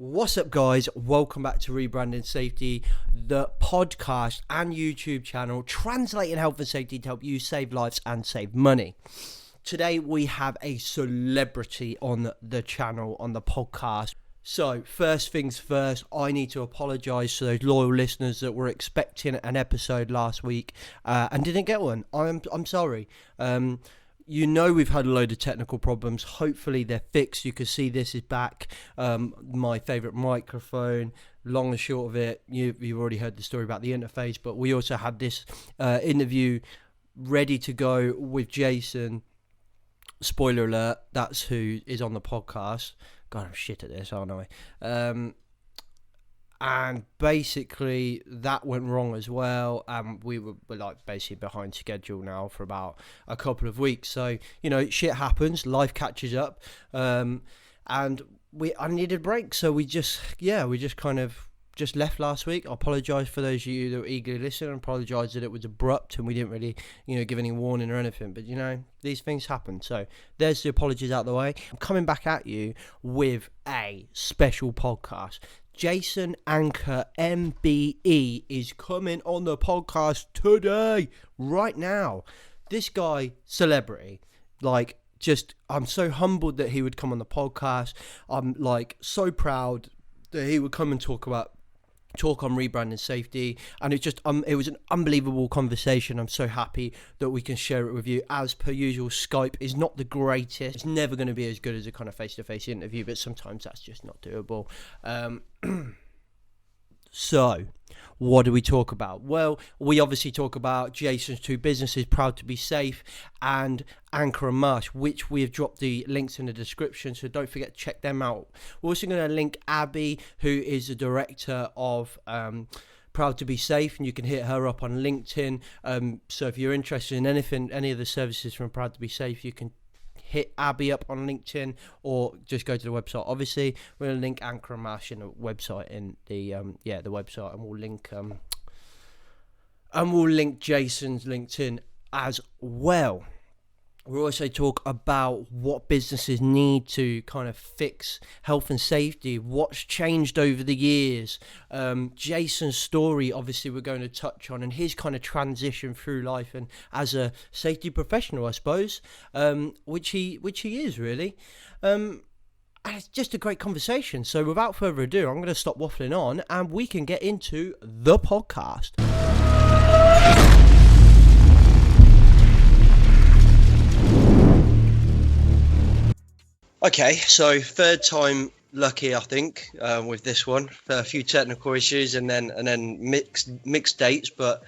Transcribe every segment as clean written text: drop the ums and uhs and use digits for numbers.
What's up, guys? Welcome back to Rebranding Safety, the podcast and YouTube channel translating health and safety to help you save lives and save money. Today we have a celebrity on the channel, on the podcast. So first things first, I need to apologise to those loyal listeners that were expecting an episode last week and didn't get one. I'm sorry. You know, we've had a load of technical problems. Hopefully they're fixed. You can see this is back. My favourite microphone. Long and short of it, you've already heard the story about the interface, but we also had this interview ready to go with Jason. Spoiler alert, that's who is on the podcast. God, I'm shit at this, aren't I? And basically that went wrong as well, and we were like basically behind schedule now for about a couple of weeks. So, you know, shit happens, life catches up, and I needed a break, so we just kind of left last week. I apologise for those of you that were eagerly listening. I apologise that it was abrupt and we didn't really, give any warning or anything, but these things happen. So there's the apologies out the way. I'm coming back at you with a special podcast. Jason Anker MBE is coming on the podcast today, right now. This guy, celebrity, I'm so humbled that he would come on the podcast. I'm so proud that he would come and talk on rebranding safety, and it was an unbelievable conversation. I'm so happy that we can share it with you. As per usual, Skype is not the greatest. It's never going to be as good as a kind of face-to-face interview, but sometimes that's just not doable. So what do we talk about? Well, we obviously talk about Jason's two businesses, Proud to be Safe and Anker and Marsh, which we have dropped the links in the description, so don't forget to check them out. We're also going to link Abbi, who is the director of Proud to be Safe, and you can hit her up on LinkedIn. So if you're interested in any of the services from Proud to be Safe, you can hit Abbi up on LinkedIn or just go to the website. Obviously, we're going to link Anker and Marsh in the website in the website, and we'll link Jason's LinkedIn as well. We'll also talk about what businesses need to kind of fix health and safety, what's changed over the years. Jason's story, obviously, we're going to touch on, and his kind of transition through life and as a safety professional, I suppose, which he is really. And it's just a great conversation. So without further ado, I'm going to stop waffling on, and we can get into the podcast. Okay, so third time lucky, I think, with this one. A few technical issues and then mixed dates, but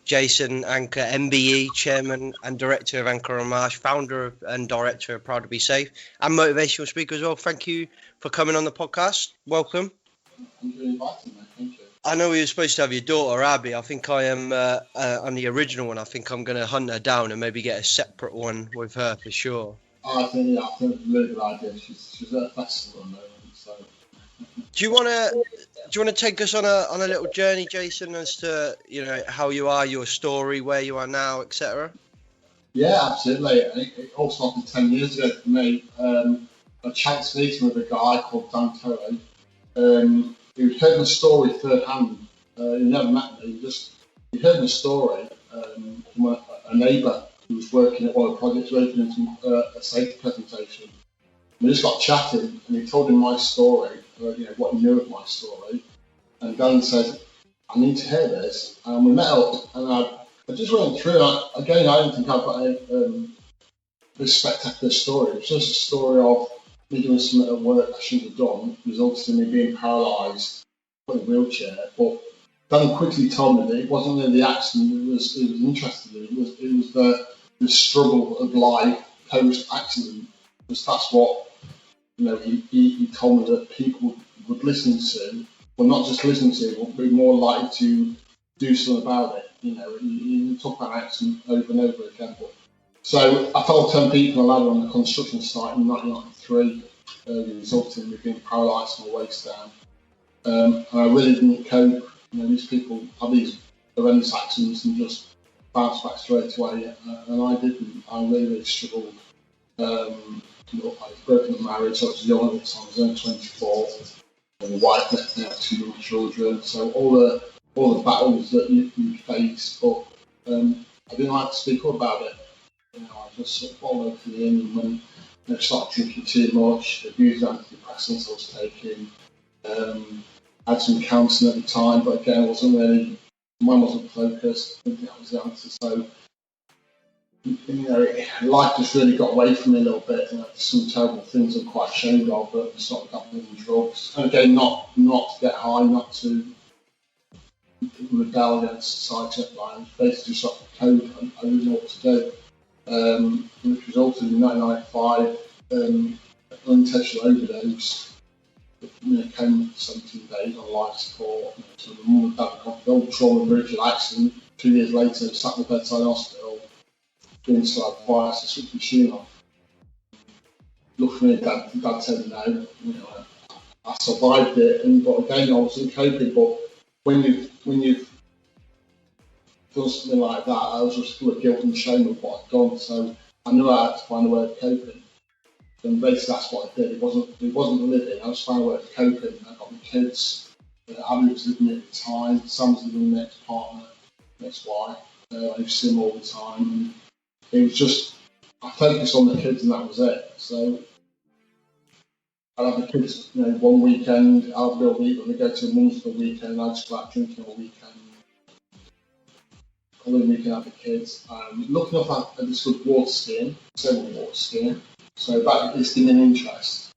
Jason Anker MBE, chairman and director of Anker and Marsh, founder and director of Proud to be Safe, and motivational speaker as well. Thank you for coming on the podcast. Welcome. Thank you for inviting me. Thank you. I know we were supposed to have your daughter Abbi. I think I am on the original one. I think I'm going to hunt her down and maybe get a separate one with her for sure. I think it's a really good idea. She's at a festival at the moment, so. Do you want to take us on a little journey, Jason, as to how you are, your story, where you are now, etc.? Yeah, absolutely. It all started 10 years ago for me. A chance meeting with a guy called Dan Terry. He'd heard my story third hand. He never met me. He heard my story from a neighbour who was working at one of the projects, working in a safety presentation. We just got chatting, and he told him my story, what he knew of my story. And Dan said, "I need to hear this." And we met up, and I just went through. I don't think I've got this spectacular story. It's just a story of me doing something at work I shouldn't have done, resulted in me being paralysed, put in a wheelchair. But Dan quickly told me that it wasn't really the accident it was interested in. It was the struggle of life post-accident. Because that's what he told me that people would listen to, well, not just listen to, but be more likely to do something about it. You talk about accident over and over again. So I fell 10 people on a ladder on the construction site in 1993, resulting in me being paralysed from the waist down. And I really didn't cope. These people have these horrendous accidents and just bounce back straight away, and I didn't. I really struggled I'd broken the marriage. I was young at the time. I was only 24. And the wife left me, had 2 young children. So all the battles that you face, but I didn't like to speak up about it. I just sort of followed in, and when I started drinking too much, abused antidepressants I was taking. Had some counselling at the time, but again, mine wasn't focused. I didn't think that was the answer. So, life just really got away from me a little bit. Some terrible things I'm quite ashamed of, but I started dabbling in drugs. And again, not to get high, not to rebel against society at times. Basically, just off the code, I didn't know what to do. Which resulted in 1995, an unintentional overdose. Came 17 days on life support. So the mum and dad had got the trauma bridge accident. 2 years later, sat in the bedside hospital, doing suicide advice, I switched the machine off. Luckily, dad said no. I survived it, but again, I wasn't coping. But when you've done something like that, I was just full of guilt and shame of what I'd done. So I knew I had to find a way of coping. And basically, that's what I did. It wasn't living. I just found a way of coping. I got my kids. Abbi was living with me at the time. Sam was living with my ex-partner, ex-wife. I used to see them all the time. And it was just, I focused on the kids and that was it. So I'd have the kids, one weekend, I'll go meet them, they go to mum's for the weekend, I'd just go out drinking all weekend. All the weekend I have the kids. Looking up at this good water skiing, several water skiing. So that is giving an interest.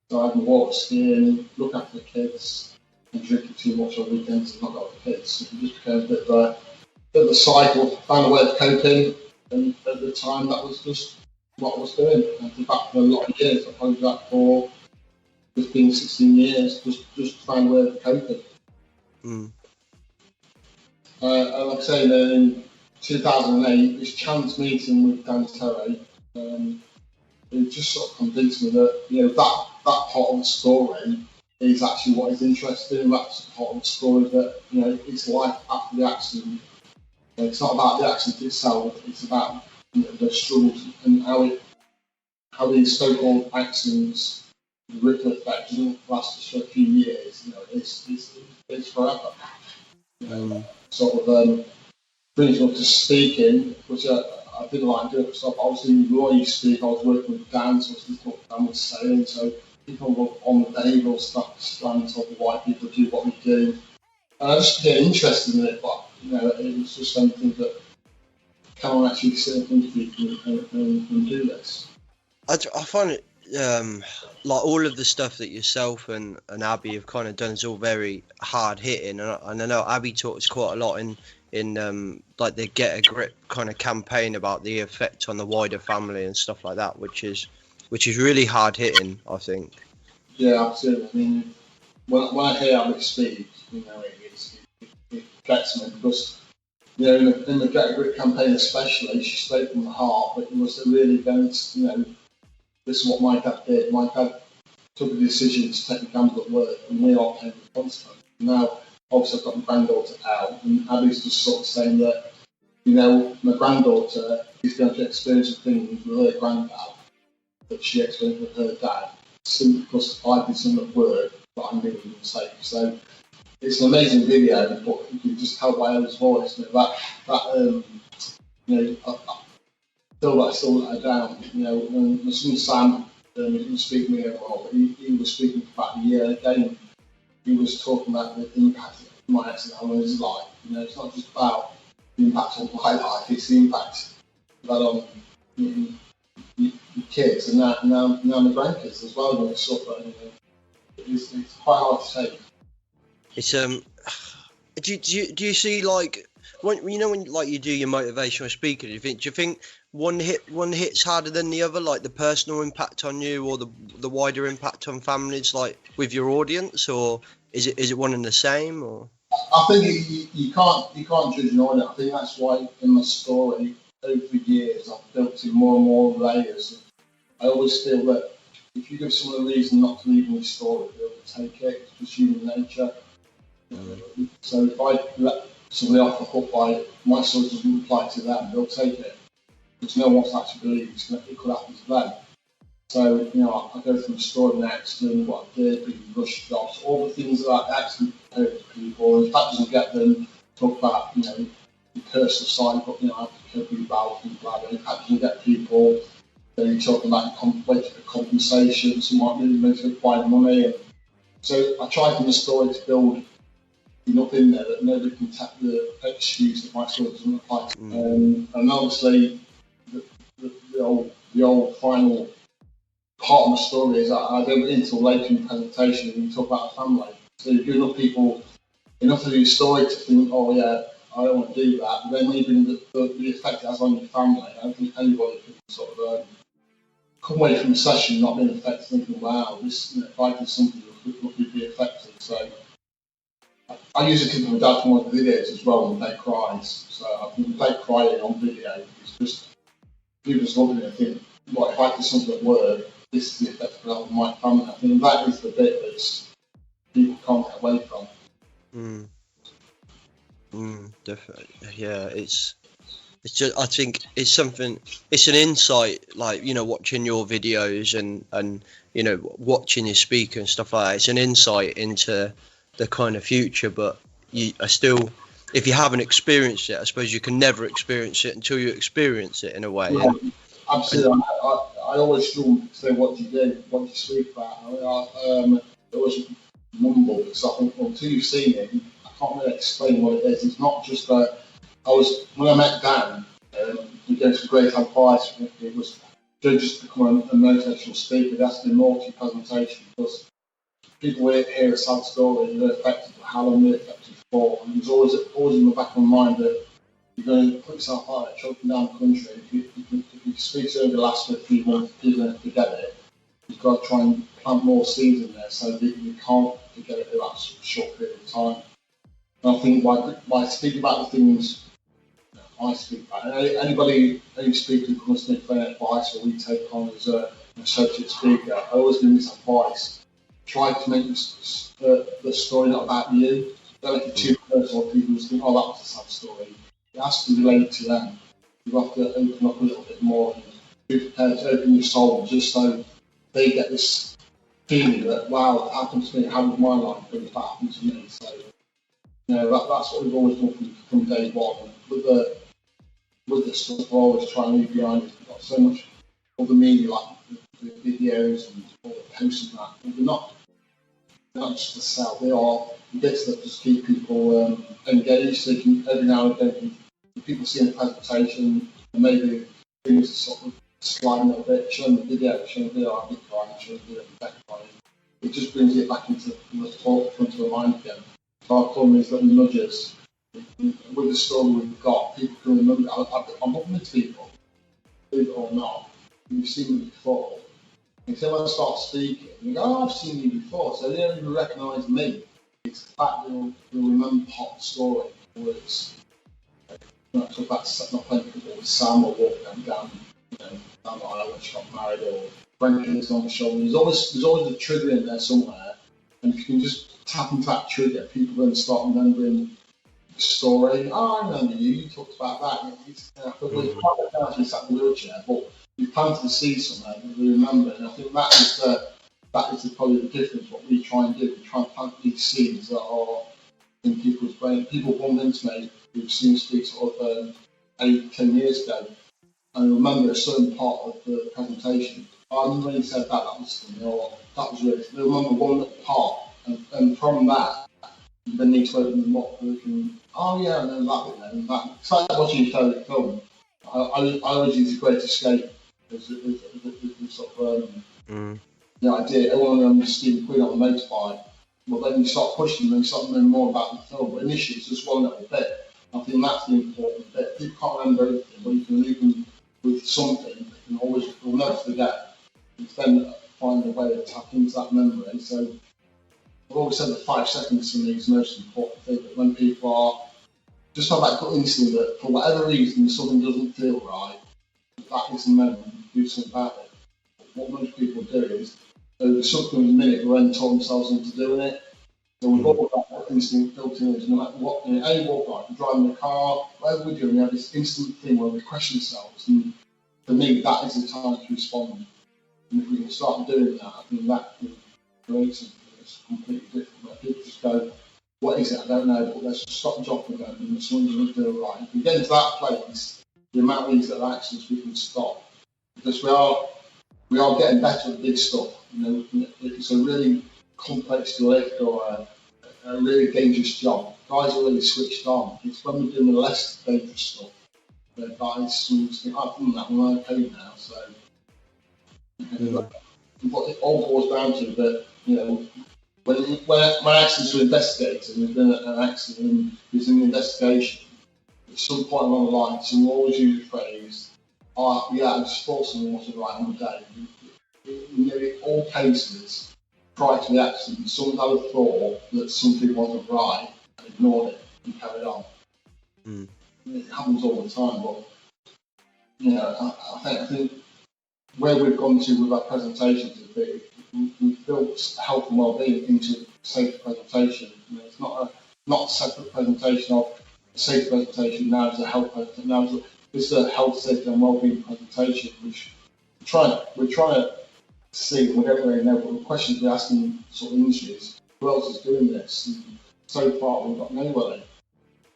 So I had my water skiing, look after the kids, and drinking too much on weekends and not got the kids. So it just became a bit of a cycle, found a way of coping, and at the time that was just what I was doing. I did that for a lot of years. I probably did that for 15, 16 years, just found a way of coping. And like I say, in 2008, this chance meeting with Dan Terry, it just sort of convinced me that that part of the story is actually what is interesting. That's the part of the story that it's life after the accident. It's not about the accident itself. It's about the struggles and how these so-called accidents, the ripple effect doesn't last just for a few years. It's forever. Sort of brings me up to speaking, which I didn't like doing it myself. Obviously, before you speak, I was working with Dan, so I was listening to what Dan was saying. So people on the day will start to stand and talk about why people do what we do. And I just get interested in it, but it was just something that can I actually sit in front of people and do this. I find it like all of the stuff that yourself and Abbi have kind of done is all very hard hitting, and I know Abbi talks quite a lot in like the Get a Grip kind of campaign about the effect on the wider family and stuff like that, which is really hard hitting, I think. Yeah, absolutely. I mean, when I hear Abbi speak, it gets me because in the Get a Grip campaign especially, she spoke from the heart, but it was really against this is what my dad did. My dad took a decision to take a gamble at work, and we all paying the consequence. Now, obviously, I've got my granddaughter out, and Abbi's just sort of saying that, my granddaughter is going to experience the things with her granddad that she experienced with her dad, simply because I did something at work that I'm doing a mistake. So it's an amazing video, but you can just tell by his voice I feel like I still let her down, and my son Sam, he didn't speak to me at all, but he was speaking for about a year again. He was talking about the impact of my accident on his life. It's not just about the impact on my life, it's the impact that on your kids and now my grandkids as well when they suffer. It's quite hard to take. It's do you see like when like you do your motivational speaking, do you think one hits harder than the other, like the personal impact on you or the wider impact on families, like with your audience, or is it one and the same? Or I think you can't judge an audience. I think that's why in my story over the years I've built in more and more layers. I always feel that if you give someone a reason not to leave in your story, they'll take it. It's just human nature. So if I let somebody off the hook by my story doesn't apply to them, they'll take it. Because no one wants to actually believe it could happen to them. So, I go from a story in an accident, what I did, being rush jobs, all the things that I accident to people. If that doesn't get them, talk about, the personal side, but, I have to cope with bowels and bladder. If that doesn't get people, then you're talking about waiting for compensation, some might really motivate by money. And so I tried in the story to build enough in there that nobody can take the excuse that my story doesn't apply to. And obviously, the old final part of my story is I don't get into later in the presentation and you talk about a family. So you give enough people enough of your story to think, oh yeah, I don't want to do that. But then when you bring the effect it has on your family, I don't think anybody can sort of come away from the session not being affected, thinking, wow, this, if I did something, it would be affected. So I use a clip of my dad from one of the videos as well when Dad cries. So I think Dad crying on video, it's just, people just look at it and think, well, if I did something at work, this is the effect of my family. I think that is the bit that people can't get away from. Definitely. Yeah, it's just, I think it's something, it's an insight, like, watching your videos and watching you speak and stuff like that. It's an insight into the kind of future, but I still, if you haven't experienced it, I suppose you can never experience it until you experience it in a way. Yeah, absolutely. I always struggle to say what do you do, what do you speak about. I always mumble because I think until you've seen it, I can't really explain what it is. It's not just when I met Dan, he gave some great advice. It was don't just become a motivational speaker. That's the multi-presentation because people hear a sad story and they're affected, but how long they're affected for. And there's always in the back of my mind that you're going to put yourself out there, choking down the country. If you speak to over the last few months, people are going to forget it. You've got to try and plant more seeds in there so that you can't forget it in that short period of time. And I think by speaking about the things I speak about, any speaker who comes to me for any advice or we take on as an associate speaker, I always give this advice. Try to make the story not about you. Don't make it too personal. People just think, oh, that was a sad story. It has to relate to them. You have to open up a little bit more and be prepared to open your soul just so they get this feeling that, wow, that happened to me, how did my life go, that happened to me. So, that's what we've always done from day one. With the stuff, we're always trying to leave behind it. We've got so much other media, like the videos and all the posts and that. But they're not just to sell, they are bits that just keep people engaged. So you can, every now and then, if people see the presentation, and maybe things sort of slide a little bit, showing the video, I'll be crying, showing the video, back crying. It just brings it back into the front of the mind again. So I call them these little nudges. With the story we've got, people can remember. I'm up with people, believe it or not. You've seen me before. And so when I start speaking, you go, oh, I've seen you before. So they don't even recognise me. It's the fact that they'll remember part of the story. Words. I talk about not playing football with Sam or walking down the aisle when she got married or grandkids on the shoulder. There's always a trigger in there somewhere. And if you can just tap into that trigger, people then start remembering the story. Oh, I remember you. You talked about that. It's actually sat in the wheelchair, but you planted the seed somewhere that we remember. And I think that is probably the difference. What we try and do, we try and plant these seeds that are in people's brain. People bump into me who've seen speak sort of 8-10 years ago, and remember a certain part of the presentation. I remember when you said that was funny, or that was really. They remember one little part, and from that, you then need to open them up and we can. Oh yeah, and then that bit, and that. It's like watching your favourite film. I always use The Great Escape as sort of the idea. Everyone remembers Stephen Queen on the motorbike. But then you start pushing them and you start knowing more about the film. But initially, it's just one little bit. I think that's the important bit. People can't remember everything, but you can leave them with something that can always, will never forget. It's then finding a way to tap into that memory. So I've always said that 5 seconds to me is the most important thing. But when people are just have that gut instinct that for whatever reason something doesn't feel right, that is the moment to do something about it. What most people do is over subsequent minute will then talk themselves into doing it. So we've all got that instinct built in us, no matter what, any walk like, we're driving a car, whatever we're doing, we have this instant thing where we question ourselves, and for me, that is the time to respond. And if we can start doing that, I think that can create something that's completely different, where people just go, what is it? I don't know, but let's just stop and drop and go, and someone's going to do it right. If we get into that place, the amount of these little actions we can stop, because we are getting better at big stuff. If it's a really complex lift or a really dangerous job, guys are really switched on. It's when we're doing the less dangerous stuff that guys sometimes think, I've done that, I'm okay now. So, what it all boils down to that, when accidents are investigated, and there's been an accident and there's an investigation, at some point along the line, someone will always use the phrase, I just thought something wasn't right on the day. In nearly all cases, prior to the accident, someone had a thought that something wasn't right and ignored it and carried on. It happens all the time, but I think where we've gone to with our presentations is that we've built health and wellbeing into safe presentation. It's not a separate presentation of a safe presentation. Now it's a health presentation. Now it's a health, safety, and wellbeing presentation, which we're trying to see. We don't really know, but the questions we're asking sort of industry is, who else is doing this? And so far, we've got nobody.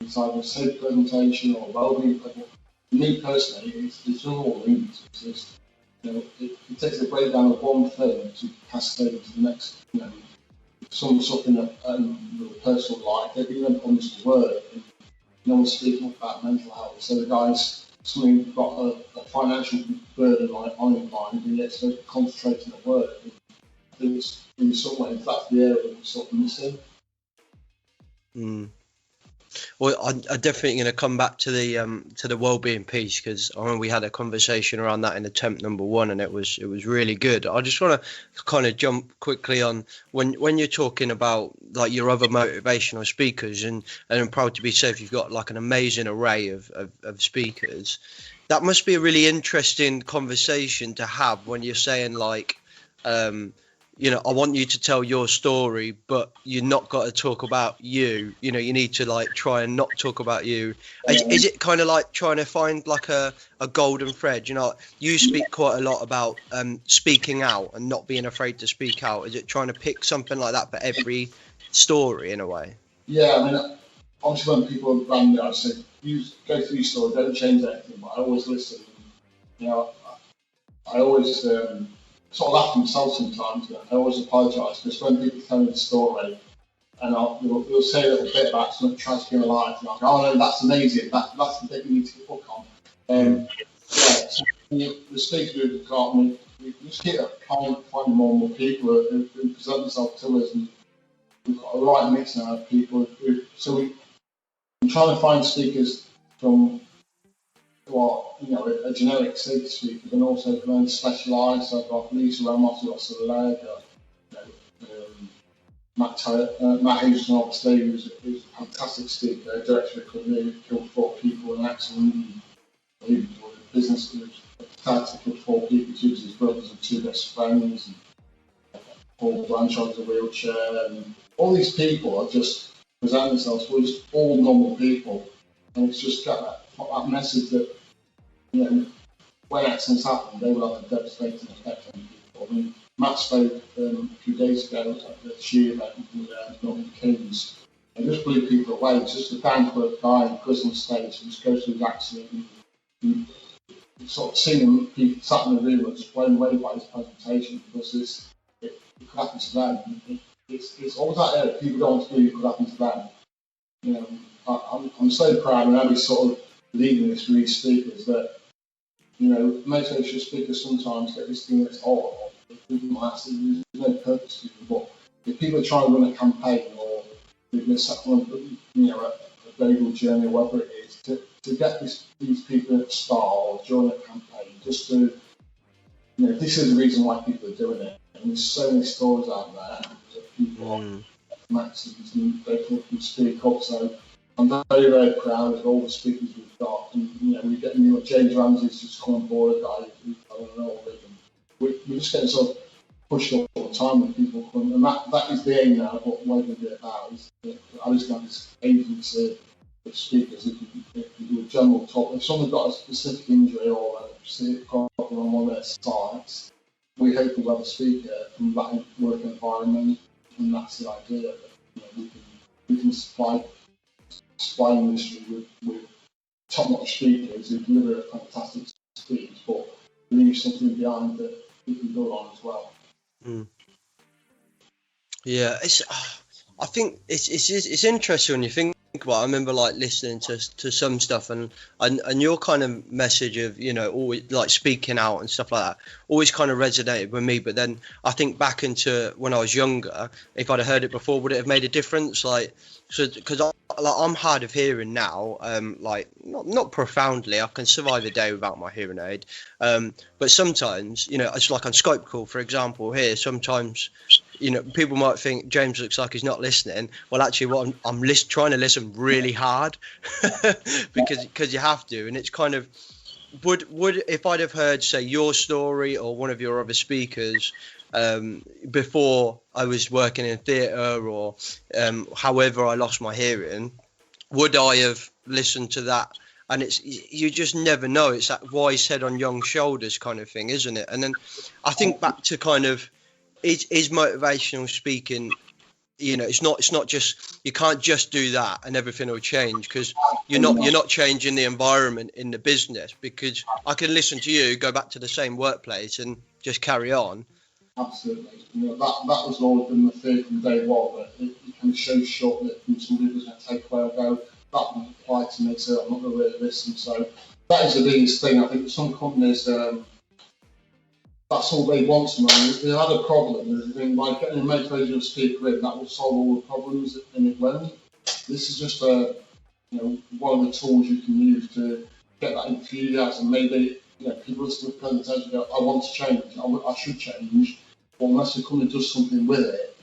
It's either a safe presentation or wellbeing presentation. Me personally, it's all linked. It takes a breakdown of one thing to cascade into the next. Someone's something that with a personal life, they've been comes to work, and no one's speaking about mental health. So the guy's suddenly got a financial burden on his mind, and yet so concentrating at work. I think it's, in some ways that's the area that we're sort of missing. Well, I'm definitely going to come back to the wellbeing piece, because I mean we had a conversation around that in attempt number 1, and it was really good. I just want to kind of jump quickly on when you're talking about like your other motivational speakers, and I'm proud to be safe. You've got like an amazing array of speakers. That must be a really interesting conversation to have when you're saying like, I want you to tell your story, but you're not got to talk about you. You need to like try and not talk about you. Is it kind of like trying to find like a golden thread? You speak quite a lot about speaking out and not being afraid to speak out. Is it trying to pick something like that for every story in a way? Yeah, I mean, obviously when people are brand new, I say, you go through your story, don't change anything, but I always listen. I always sort of laugh at myself sometimes. I always apologise, because when people tell me the story, and we'll say a little bit about something tragic in their life, and I'll go, oh no, that's amazing, that's the bit you need to hook on. So the speaker we've got, we just keep finding more and more people who present themselves to us, and we've got a right mix now of people I'm trying to find speakers from a generic safety speaker, and also very specialised. So I've got Lisa Ramos, I've got Soleil, Matt Houston, obviously, who's a fantastic speaker, director of a company who killed 4 people in an accident, and he was a business who killed 4 people, 2 of his brothers and 2 best friends, and Paul Blanchard was a wheelchair, and all these people are just presenting themselves. We're just all normal people, and it's just got that message that when accidents happen, they will have a devastating effect on people. I mean, Matt spoke a few days ago at the She event with Milton Keynes, and just blew people away. It's just a down-to-earth guy in prison state who just goes through his accident, and sort of seeing people sat in the room and just blown away by his presentation, because it could happen to them. It's always that area. People don't want to do it could happen to them. I'm so proud, and Abbi's sort of leading this for these speakers, that motivational speakers sometimes get this thing that's horrible. There's no purpose to them, but if people are trying to run a campaign, or they're going to set on a global journey, or whatever it is, to get these people at the start or during a campaign, just to, this is the reason why people are doing it. And there's so many stories out there of people accidents, and they can speak up. So I'm very, very proud of all the speakers we've got, and we're getting James Ramsey's just come on board, a guy who's we're just getting sort of pushed all the time when people come, and that is the aim now. What we're going to be about is that I just got this agency of speakers. If you do a general talk, if someone's got a specific injury or a specific problem on one of their sites, we hope we'll have a speaker from that work environment, and that's the idea. That, we can supply industry with top-notch speakers who deliver a fantastic speech, but leave something behind that we can build on as well. Yeah, I think it's interesting when you think about it. I remember like listening to some stuff and your kind of message of, always like speaking out and stuff like that always kind of resonated with me. But then I think back into when I was younger, if I'd have heard it before, would it have made a difference? Like, so because I'm hard of hearing now, like not profoundly. I can survive a day without my hearing aid, but sometimes, it's like on Skype call, for example, here sometimes. People might think James looks like he's not listening. Well, actually, what I'm trying to listen really hard because you have to, and it's kind of would if I'd have heard, say, your story or one of your other speakers before I was working in theatre or however I lost my hearing, would I have listened to that? And you just never know. It's that wise head on young shoulders kind of thing, isn't it? And then I think back to kind of. Is motivational speaking, it's not just, you can't just do that and everything will change, because you're not changing the environment in the business, because I can listen to you, go back to the same workplace and just carry on. Absolutely. That was always been the fear from day one, that it can show short-lived and some people going to take away and go, that won't apply to me, so I'm not going to really listen. So that is the biggest thing. I think some companies, that's all they want to know. If they had a problem, they think, by getting a motivational speaker in, that will solve all the problems, and it won't. This is just one of the tools you can use to get that enthusiasm. Maybe people listen to the presentation and go, I want to change, I should change, but unless the company does something with it,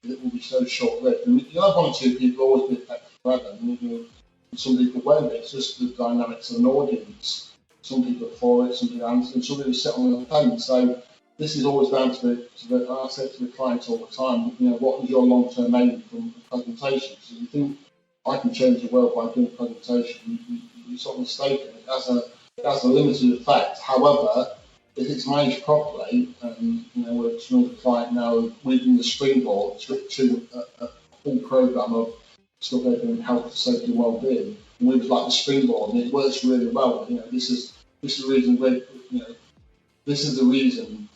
it will be so short-lived. And you'll have one or two people always be effective forever, and some people won't. It's just the dynamics of an audience. Some people are for it, some people aren't, and some people sit on the fence. So this is always down to I say to the clients all the time, what is your long-term aim from the presentation? So you think I can change the world by doing a presentation, you're sort of mistaken. It has a limited effect. However, if it's managed properly, and we're with another client now, we've been the springboard to a full program of stuff they're doing health, safety, well-being. And we was like the springboard, and it works really well. This is the reason this is the reason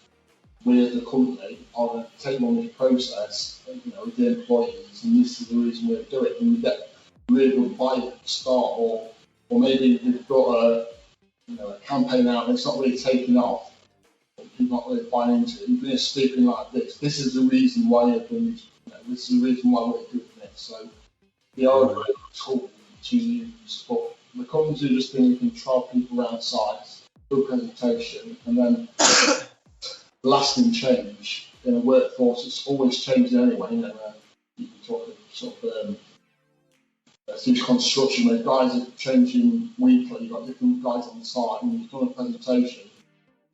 we as a company are going to take on this process, with the employees, and this is the reason we do it. And we get really good buy at the start, or maybe we've got a campaign out and it's not really taking off, people not really buying into it. You've been speaking like this. This is the reason why you're doing this is the reason why we're doing this. So they are a great tool to use, but the companies are just think you can trial people around sites, do a presentation, and then lasting change in a workforce. It's always changing anyway. You can talk of huge construction where guys are changing weekly. You've got different guys on the site, and you've done a presentation.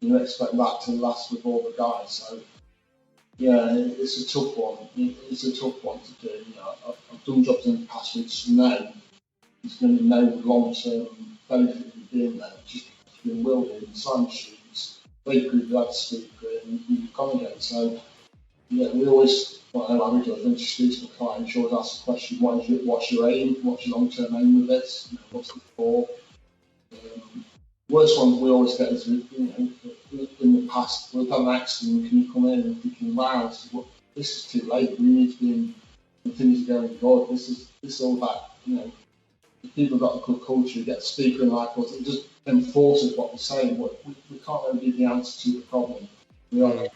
You expect that to last with all the guys. So yeah, it's a tough one. It's a tough one to do. I've done jobs in the past where just know there's going to be no long-term benefit of being there. Just being wielded and sign sheets. They prove you had a speaker and you've gone again. So yeah, we always, I do, introduce the client, always ask the question, what's your aim? What's your long-term aim with this? What's it for? Worst ones we always get is, in the past, we've had an accident, can you come in and thinking, wow, this is too late, we need to be in things are going good. This is all about, if people got a good culture, get a speaker in like us, it just enforces what we're saying. We can't really give the answer to the problem. We are a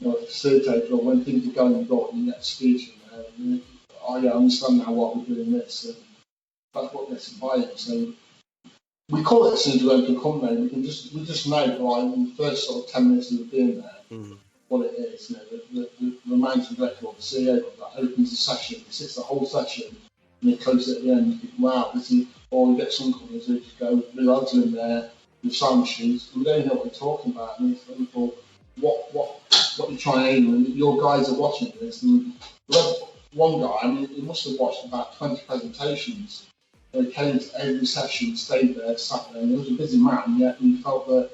facilitator, or when things are going good, you get a speech in there, I understand now why we're doing this, and that's what gets invited. So we call it a syndrome company. We just know, like, in the first sort of 10 minutes of being there, what it is. The managing director or the CEO that opens the session, he sits the whole session, and he closes it at the end. You think, wow, this is. Or we get some companies who just go, the lads are in there with sign sheets, and we don't know what they're talking about. And it's people, what you're trying to aim, and your guys are watching this. And one guy, he must have watched about 20 presentations. He came to every session, stayed there, sat there, and he was a busy man, yet he felt that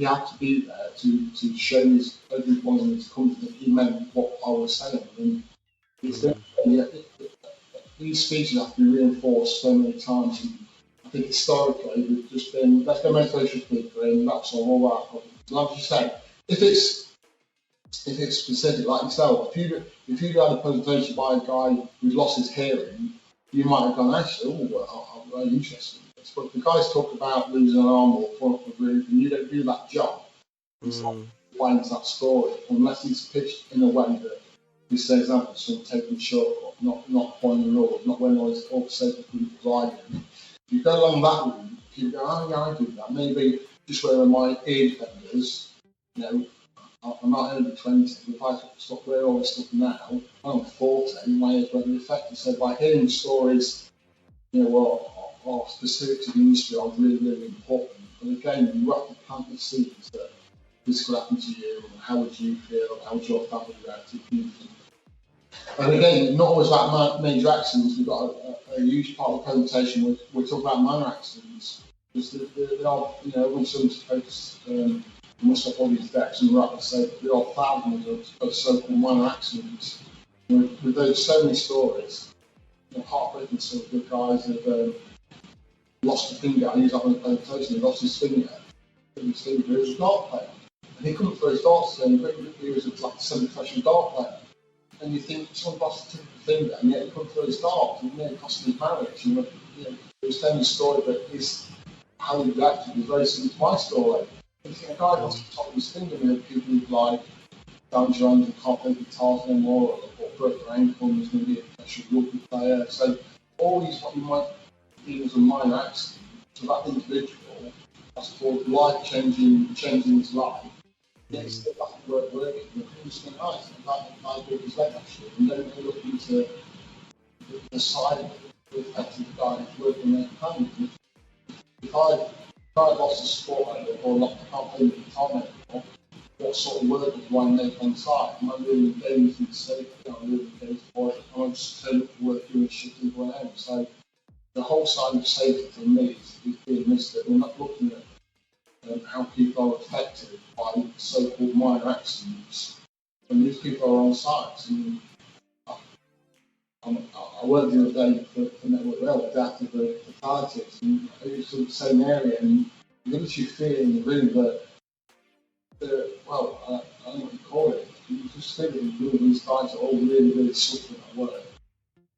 he had to be there to show everyone in his company that he meant what I was saying. And it's these speeches have to be reinforced so many times. And I think historically we've just been, let's go motivational speaker and that's all that. Like you say, if it's specific, like yourself, if you had a presentation by a guy who's lost his hearing, you might have gone, actually, I'm very interested in this. But if the guys talk about losing an arm or falling off a roof and you don't do that job, it's not playing to that story, unless it's pitched in a way that you say, for example, someone taking a shortcut, not following the rules, not wearing all the safety equipment provided. If you go along that route, people go, oh yeah, I do that. Maybe just wearing my ear defenders, you know, I'm not over 20, but if I stop wearing all this stuff now, I'm 40, my ears won't be affected. So by hearing stories, you know, are specific to the industry are really, really important. But again, you have to plant the seeds that this could happen to you, and how would you feel, how would your family react if you. And again, not always about major accidents. We've got a huge part of the presentation we're talking about minor accidents. Because there are, you know, when someone's focused, must have all these decks and rightly so, there are thousands of so-called minor accidents. With those so many stories, you know, heartbreaking stories with guys that lost a finger. I use that on the presentation. He lost his finger. He was a dart player, and he couldn't throw his darts. He was like a semi-professional dart player. And you think someone lost a tip of the finger, and yet he couldn't throw his darts, and it cost him his marriage. You know, he was telling a story that how he reacted was very similar to my story. You think a guy lost the top of his finger, and people who like damage your hand and can't play guitars anymore, or broke their ankle and was going to be a professional rugby player. So all these what you might deem as a minor accident to that individual, that's called life-changing his life. Yeah, it's still that working. You just think, oh, it's like broke his leg actually, and then they look into the side of it, the effect of the guy who's working their hand. If I lost a sport or not, I can't play the guitar anymore, what sort of work do I make on site? Am I really engaged in safety? Am I really engaged for it? Am I just turning up to work doing shit and going home? So the whole side of safety for me is being missed. We're not looking at how people are affected by so-called minor accidents. And these people are on site. And I worked the other day for Network Rail with after the fatalities, and it was the same area, and you literally feel in the room that, I don't know what you call it, you just feel that these guys are all really, really suffering at work.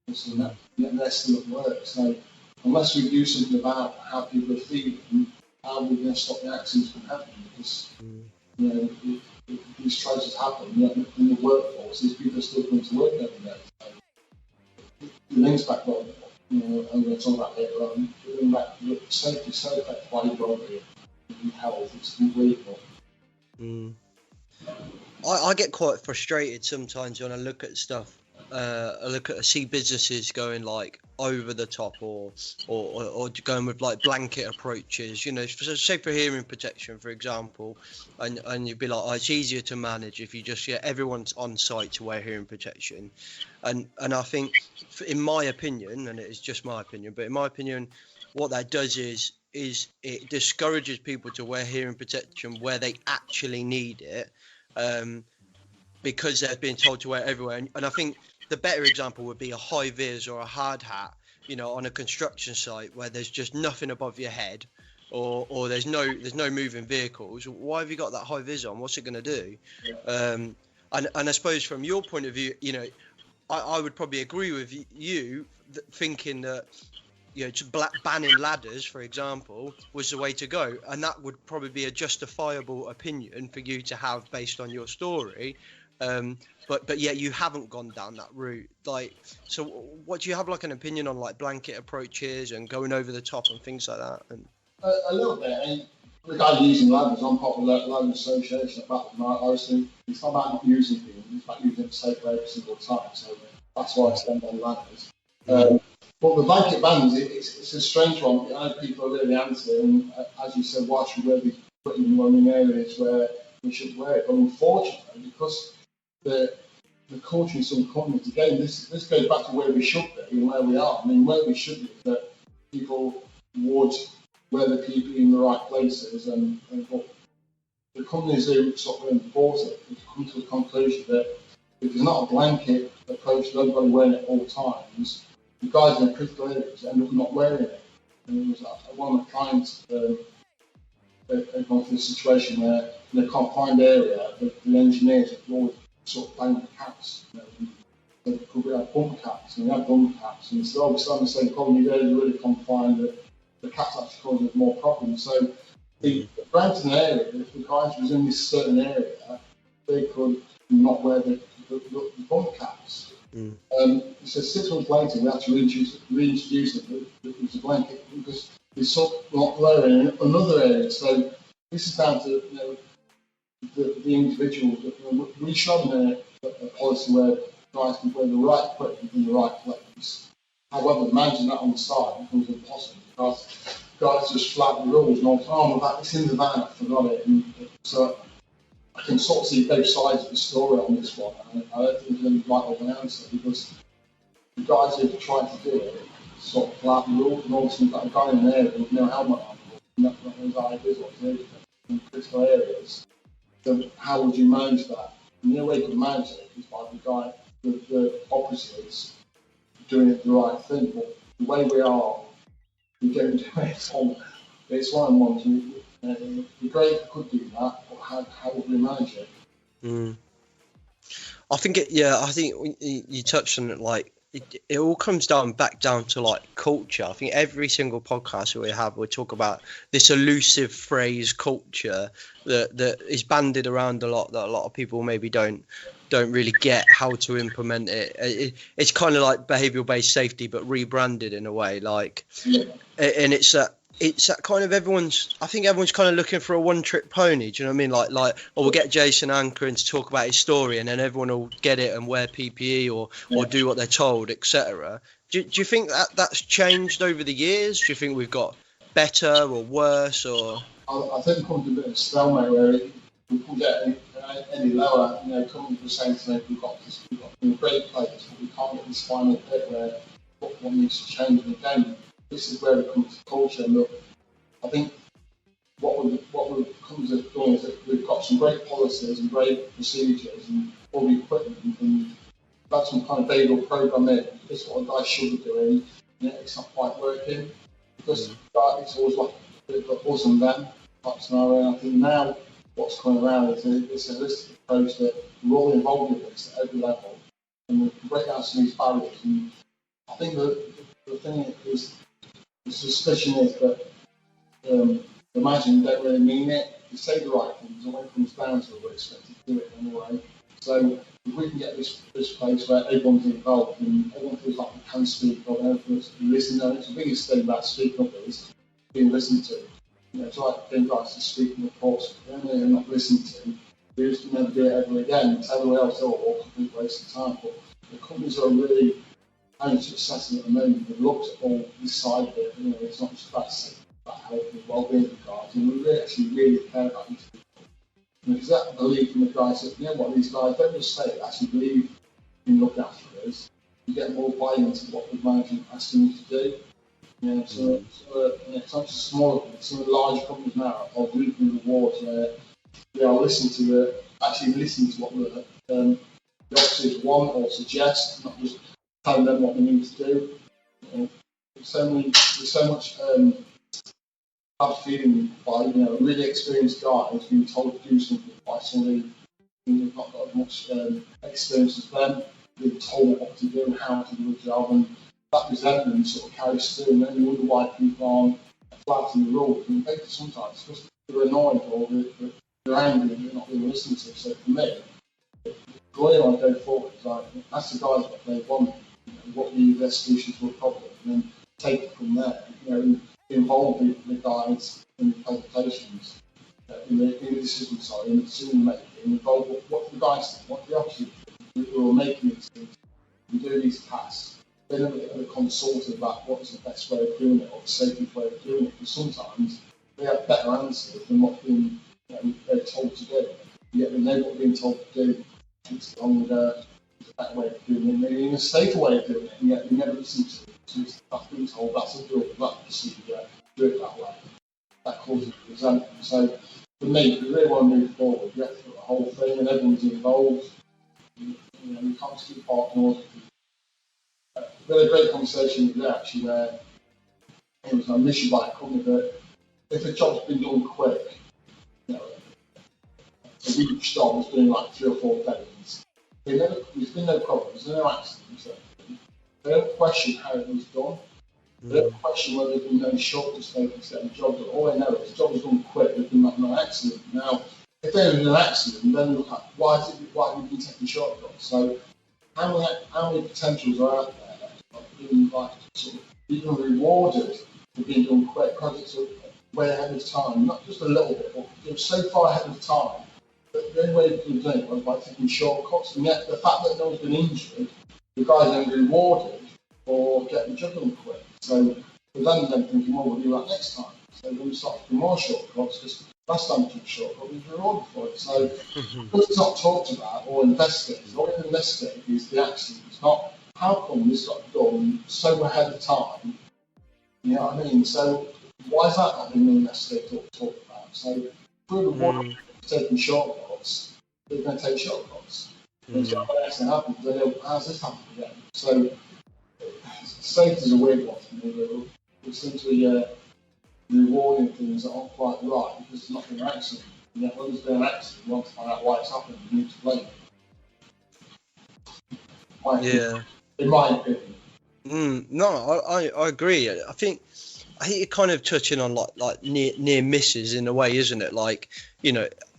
And yet they're still at work. So unless we do something about how people are feeling, how are we going to stop the accidents from happening? Because you know, if these tragedies happen, in the workforce, these people are still going to work every day. So it links back on, you know, I'm going to talk about later on, going back to safety is so affected by your body and health, it's unbelievable. I get quite frustrated sometimes when I look at stuff. I see businesses going like over the top or going with like blanket approaches, you know, say for hearing protection, for example, and you'd be like, oh, it's easier to manage if you just get everyone's on site to wear hearing protection. And I think, in my opinion, and it is just my opinion, but in my opinion, what that does is it discourages people to wear hearing protection where they actually need it, because they're being told to wear it everywhere. And I think the better example would be a high vis or a hard hat, you know, on a construction site where there's just nothing above your head, or there's no moving vehicles. Why have you got that high vis on? What's it going to do? And I suppose from your point of view, you know, I would probably agree with you thinking that, you know, banning ladders, for example, was the way to go, and that would probably be a justifiable opinion for you to have based on your story. But yet you haven't gone down that route. Like, so what do you have like an opinion on like blanket approaches and going over the top and things like that? And a little bit. I mean, regarding using ladders, I'm part of the Ladder Association. It's not about not using things, it's about using it safe every single time. So that's why I stand on ladders. But the blanket bans, it's a strange one. I know people are really anti, and as you said, why should we be putting them in areas where we should wear it? But unfortunately, because the culture in some companies, again, this goes back to where we should be and where we are. I mean, where we should be is that people would wear the PPE in the right places, and the companies who sort of enforce it have come to the conclusion that if there's not a blanket approach to everybody wearing it at all times, the guys in the critical areas end up not wearing it. And it was one of my clients they've gone through a situation where in a confined area, the engineers have always sort of playing with the caps. They could have bumper caps, and we have bumper caps, and so obviously on the same problem, you're really confined that the caps actually causes more problems. So the Brampton area, if the guys was in this certain area, they could not wear the bumper caps. So 6 months later, we had to reintroduce it as a blanket because it's sort of not there in another area. So this is down to the individual. We should have a policy where guys can wear the right equipment in the right place. However, managing that on the side becomes impossible because guys just flat the rules and all the time. Well, it's in the van, I forgot it. And so I can sort of see both sides of the story on this one. And I don't think there's any right or wrong answer because the guys who have tried to do it sort of flat the rules and all of a sudden got a guy in there with no helmet on and that those ideas what to do in critical areas. So how would you manage that? And the only way you could manage it is by the guy, the officers doing it the right thing. But the way we are, we don't do it on. It's one on one. It'd be great if we could do that, but how would we manage it? I think I think you touched on it. Like it all comes back down to like culture. I think every single podcast we have, we talk about this elusive phrase culture that is bandied around a lot, that a lot of people maybe don't really get how to implement it. It's kind of like behavioural-based safety, but rebranded in a way. Like, and it's that kind of everyone's kind of looking for a one-trick pony. Do you know what I mean? Like, we'll get Jason Anker to talk about his story, and then everyone will get it and wear PPE or do what they're told, etc. Do you think that's changed over the years? Do you think we've got better or worse? Or I think it comes to a bit of a stalemate where we couldn't get any lower. Companies were saying to me, we've got great players, but we can't get this final bit where what needs to change. And again, this is where it comes to culture. And look, I think what we've come to doing is that we've got some great policies and great procedures and all the equipment and that's some kind of behavioural program in. This is what a guy should be doing. It's not quite working because it's always like a bit of us and them type scenario. And I think now what's coming around is this holistic approach that we're all involved in this at every level and we can break down some of these barriers. And I think the thing is, the suspicion is that the management don't really mean it. They say the right things, and when it comes down to it, we're expected to do it anyway. So if we can get this place where everyone's involved and everyone feels like we can speak up and everyone feels listened to, it's the biggest thing about speaking up is being listened to. It's like being guys just speaking of course, when they're not listened to, we just never do it ever again. It's everywhere else, all a complete waste of time. But the companies are really successful at the moment. They've looked at all this side of it. It's not just about safety, about health and well-being of the guys, and we really care about these people. And there's that belief in the guys that these guys don't just say it, they actually believe in looking after us. You get more buy-in into what the management asking you to do. So it's not just smaller companies. Some of the large companies now are reaping rewards where they are listening to what the officers want or suggest, not just telling them what they need to do. There's so much bad feeling by really experienced guys being told to do something by somebody who's not got as much experience as them, being told what to do and how to do the job, and that resentment sort of carries through. And then you wonder why people aren't flouting the rules. And maybe sometimes because they're annoyed or they're angry and they're not being listened to. So for me, the way I want to go forward is like ask the guys what they want. What would be their solution to a problem, and then take it from there. Involve the guys in the presentations, in the decision side, in the decision making, involve what the guys think, what the officers think, who are making these things, and do these tasks. They never get a consult about what is the best way of doing it or the safest way of doing it, because sometimes they have better answers than what's been they're told to do. Yet they know what they're being told to do. It's longer. A better way of doing it, maybe in a safer way of doing it, and yet we never listen to it. So that's being told that's a good, that procedure, do it that way. That causes resentment. So for me, if we really want to move forward, you have to put the whole thing and everyone's involved. You can't just keep parking orders. We had a great conversation today actually where it was an issue by a company that if a job's been done quick, a huge job was doing like 3 or 4 days, there's been no problems, there's no accidents. They don't question how it was done. They don't question whether there's been no shortcuts taken to get the job done. All they know is the job was done quick, there's been no accident. Now, if there was an accident, then look at why have we been taking shortcuts? So how many potentials are out there being even rewarded for being done quick because it's way ahead of time, not just a little bit, but it was so far ahead of time that the only way you could do it was by taking shortcuts. And yet the fact that no one's been injured, the guys are rewarded for getting the job done quick. So we're then thinking, well, we'll do that next time. So then we start to do more shortcuts because last time we took a shortcut, we were rewarded for it. So because it's not talked about or investigated, all we can investigate is the accident. It's not how come this got done so ahead of time. You know what I mean? So why is that not being investigated or talked about? So if we're rewarded for taking shortcuts, we're going to take shortcuts. When an accident happens, they go, how's this happened again? So safety is a weird one for me. We seem to be rewarding things that aren't quite right because there's not been an accident. And yet when there's been an accident, we want to find out why it's happened and you need to blame it. In my opinion. No, I agree. I think you're kind of touching on like near misses in a way, isn't it? Like,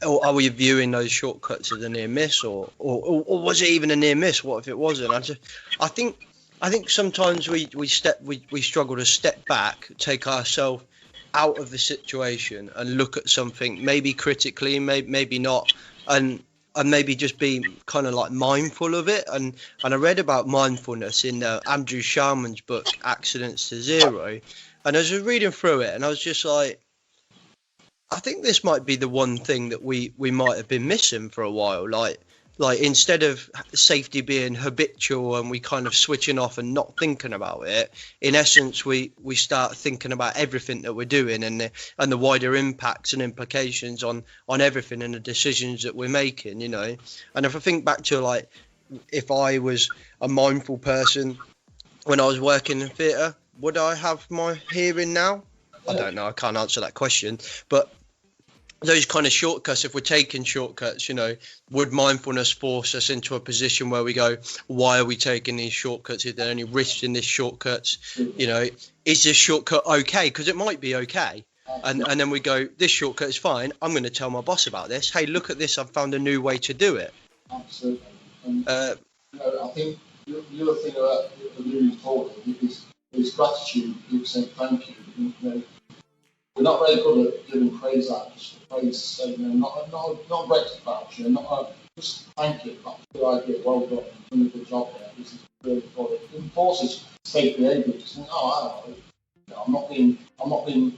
are we viewing those shortcuts as a near miss, or was it even a near miss? What if it wasn't? I think sometimes we struggle to step back, take ourselves out of the situation, and look at something maybe critically, maybe not, and maybe just be kind of like mindful of it. And I read about mindfulness in Andrew Sharman's book Accidents to Zero, and I was just reading through it and I was just like, I think this might be the one thing that we might have been missing for a while. Like instead of safety being habitual and we kind of switching off and not thinking about it, in essence we start thinking about everything that we're doing and the wider impacts and implications on everything and the decisions that we're making, And if I think back to like, if I was a mindful person when I was working in theatre, would I have my hearing now? I don't know, I can't answer that question, but those kind of shortcuts, if we're taking shortcuts, would mindfulness force us into a position where we go, why are we taking these shortcuts? Is there any risk in these shortcuts? Is this shortcut okay? Because it might be okay. And then we go, this shortcut is fine. I'm going to tell my boss about this. Hey, look at this. I've found a new way to do it. Absolutely. And, I think the other thing about moving forward is gratitude. People saying thank you. We're not very good at giving praise out, just praise to say, not a great vouch, just thank you, that's a good idea, well done, you've done a good job there, this is really good. It enforces safe behaviour, just think, I don't know, I'm not being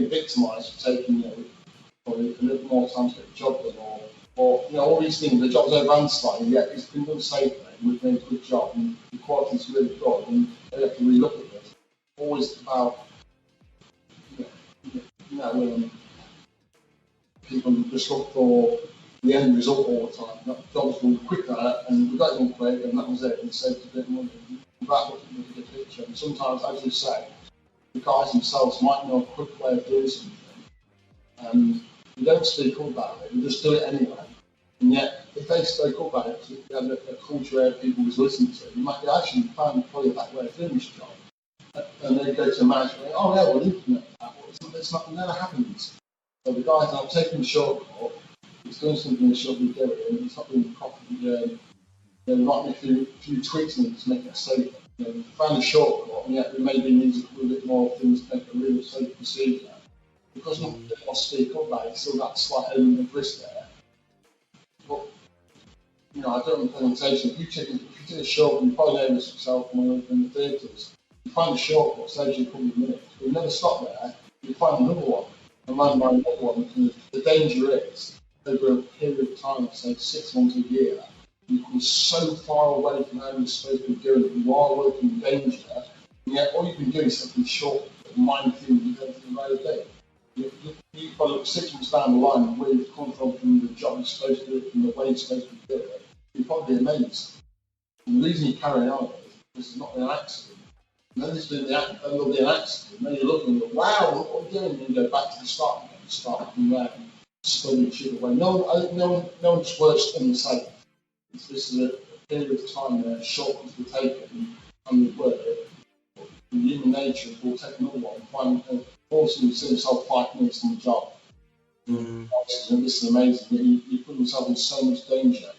victimised for taking, probably a little more time to get the job done, or all these things, the job's overrun slightly, yet it's been done safely, and we've made a good job, and the quality's really good, and they have to relook at it. Always about people just look for the end result all the time. That job's done quicker, and we got it done quick, and that was it. And saved a bit of money. Without looking at the bigger picture. And sometimes, as you say, the guys themselves might know a quick way of doing something, and they don't speak up about it. They just do it anyway. And yet, if they spoke up about it, if they had a culture where people was listening to, you might actually find probably that way of doing this job. And they go to a manager and go, we'll implement that. It never happens. So the guy's not taking the shortcut, he's doing something he shouldn't be doing, and he's not being properly, writing a few tweaks in it to make it safer. We found a shortcut, and yet we maybe need to do a bit more things to make it a really safe procedure. Because not people want to speak up about it, still that slight element of risk there. But, I don't know presentation, if you take a shortcut, you probably know this yourself when you're in the theatres. You find a shortcut, saves you a couple of minutes. But you never stop there, you find another one, and land by another one. And the danger is, over a period of time, say 6 months, a year, you come so far away from how you're supposed to be doing it. You are working in danger, and yet all you can do is simply short and mind things you don't think about a day. You follow 6 months down the line where you've come from the job you're supposed to do, from the way you're supposed to do it, you'd probably be amazed. And the reason you're carrying on is this is not an accident. And then there'll be an accident, and then you're looking and go, wow, look what we're doing, and you go back to the start again, start from there, and slowly chip away. No one just works in the same. This is a period of time where shortcuts were taken and we work it. In human nature, we'll take another one, and also you see yourself 5 minutes on the job. This is amazing. You put yourself in so much danger.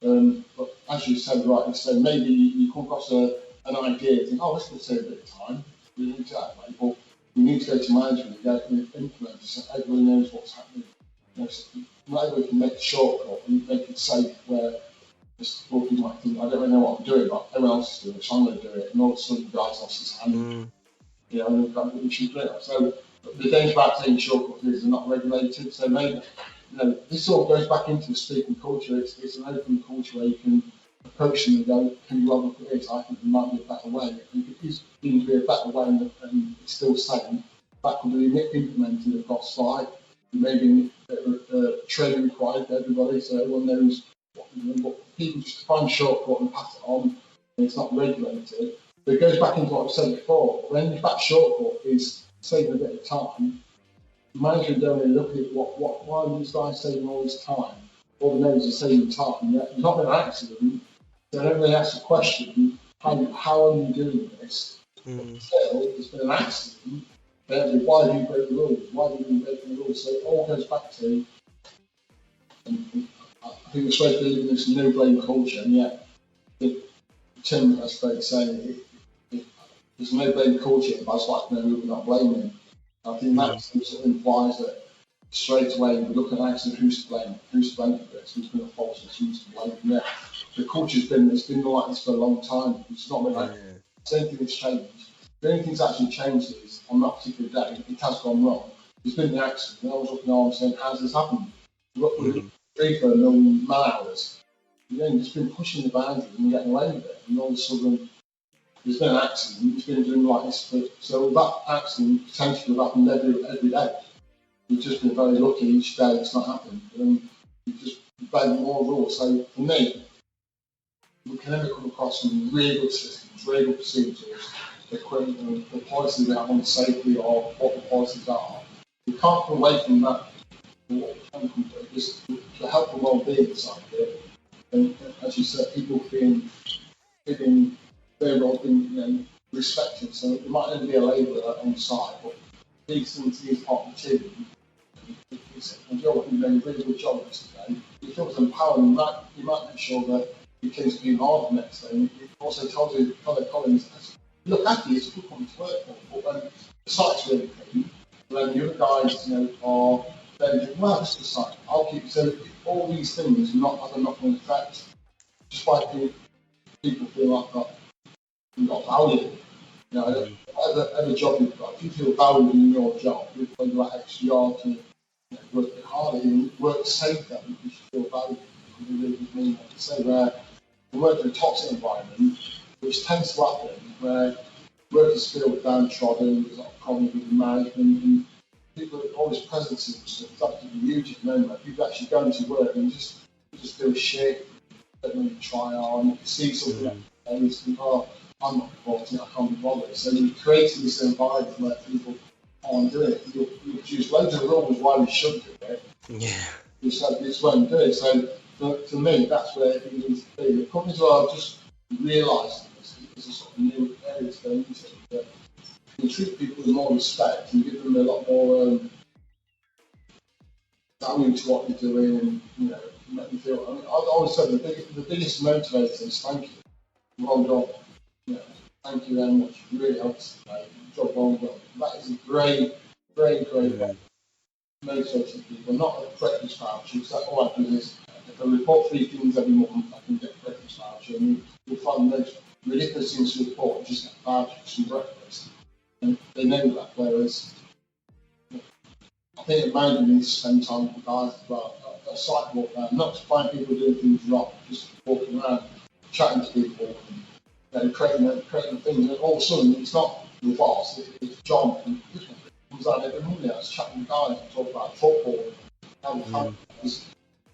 But as you said rightly, so maybe you come across an idea, think, oh, this will take a bit of time. We need to act like, but we need to go to management and go and implement it so everybody knows what's happening. So not everybody can make a shortcut and make it safe where just people might think, I don't really know what I'm doing, but everyone else is doing it, so I'm going to do it. And all of a sudden, the guy's lost his hand. And we've got we should do it. So the danger about taking shortcuts is they're not regulated. So maybe, this all goes back into the speaking culture. It's an open culture where you can approach them and go, can you have a look at this? I think there might be a better way. If it is going to be a better way and it's still safe, that could be implemented across site. Maybe training required for everybody so everyone knows what people just find a shortcut and pass it on, and it's not regulated. But it goes back into what I said before. When that shortcut is saving a bit of time, management don't really look at why are these guys saving all this time? All the knows are saving time. There's not been an accident. They don't really ask the question, how are you doing this? Still, there's been an accident. Why do you break the rules? Why do you break the rules? So it all goes back to, I think we're supposed to live in this no blame culture, and yet Tim, I suppose, saying there's no blame culture, but I was like, no, we're not blaming. I think that sort of implies that straight away we look at accident, who's to blame for this, who's been at fault, who's to blame. Yeah, the culture's been like this for a long time. It's not been like same thing that's changed. The only thing that's actually changed is on that particular day, it has gone wrong. There's been the accident, and I was looking on saying, how's this happened? We've got 3 for a million man hours. You've just been pushing the boundaries and getting away with it, and all of a sudden there's been an accident. It's been doing like this, so that accident potentially would happen every day. We've just been very lucky each day it's not happened, and we've just been more rules. So for me, we can never come across some really good systems, really good procedures, the policies we have on safety or what the policies are. We can't come away from that. What we can come to is to help the well-being side of it. And as you said, people feeling very well being respected. So it might only be a labourer on site, but decency is part of the team. If you're doing a really good job yesterday, it feels empowering. You might make sure that your team's being hard the next day. It also tells your fellow colleagues, look after you, it's a good one to work for. But when the site's really clean, then the other guys, are then think, well, this is the site. I'll keep it. So all these things not have a knock-on effect, just by people feel like that you're not valued. Every job you've got, if you feel valued in your job, you've got that extra yard to work a bit harder and work safer because you feel valued. You really mean what you say. Where we work in a toxic environment, which tends to happen, where workers feel downtrodden, there's a lot of problems with the management, and people are always present and stuff. It's absolutely huge at the moment. People actually going to work and just feel shit, don't really try on, you see something and you think, oh, I'm not quality, I can't be bothered. So you're creating this environment where people aren't doing it. You produce loads of rules why we should do it. Yeah. You just won't do it. So for me, that's where it needs to be. The companies are just realising this is a sort of new area to go into. That you treat people with more respect and give them a lot more value to what they're doing, and make them feel. I mean, I always said the biggest motivator is thank you, well done. Thank you very much. You really helped us today. Job well done. That is a great motivator to people. Not a breakfast voucher. So all I do is if I report 3 things every month, I can get a breakfast voucher, and you'll find the most ridiculous things to report. Just get a voucher for some breakfast. And they know that, whereas I think it mainly needs to spend time with the guys as well. A site walk around, not to find people doing things wrong, just walking around, chatting to people, and creating things. And all of a sudden, it's not the boss, it's John, and this one because I had Monday, I was chatting with guys and talking about football, how the was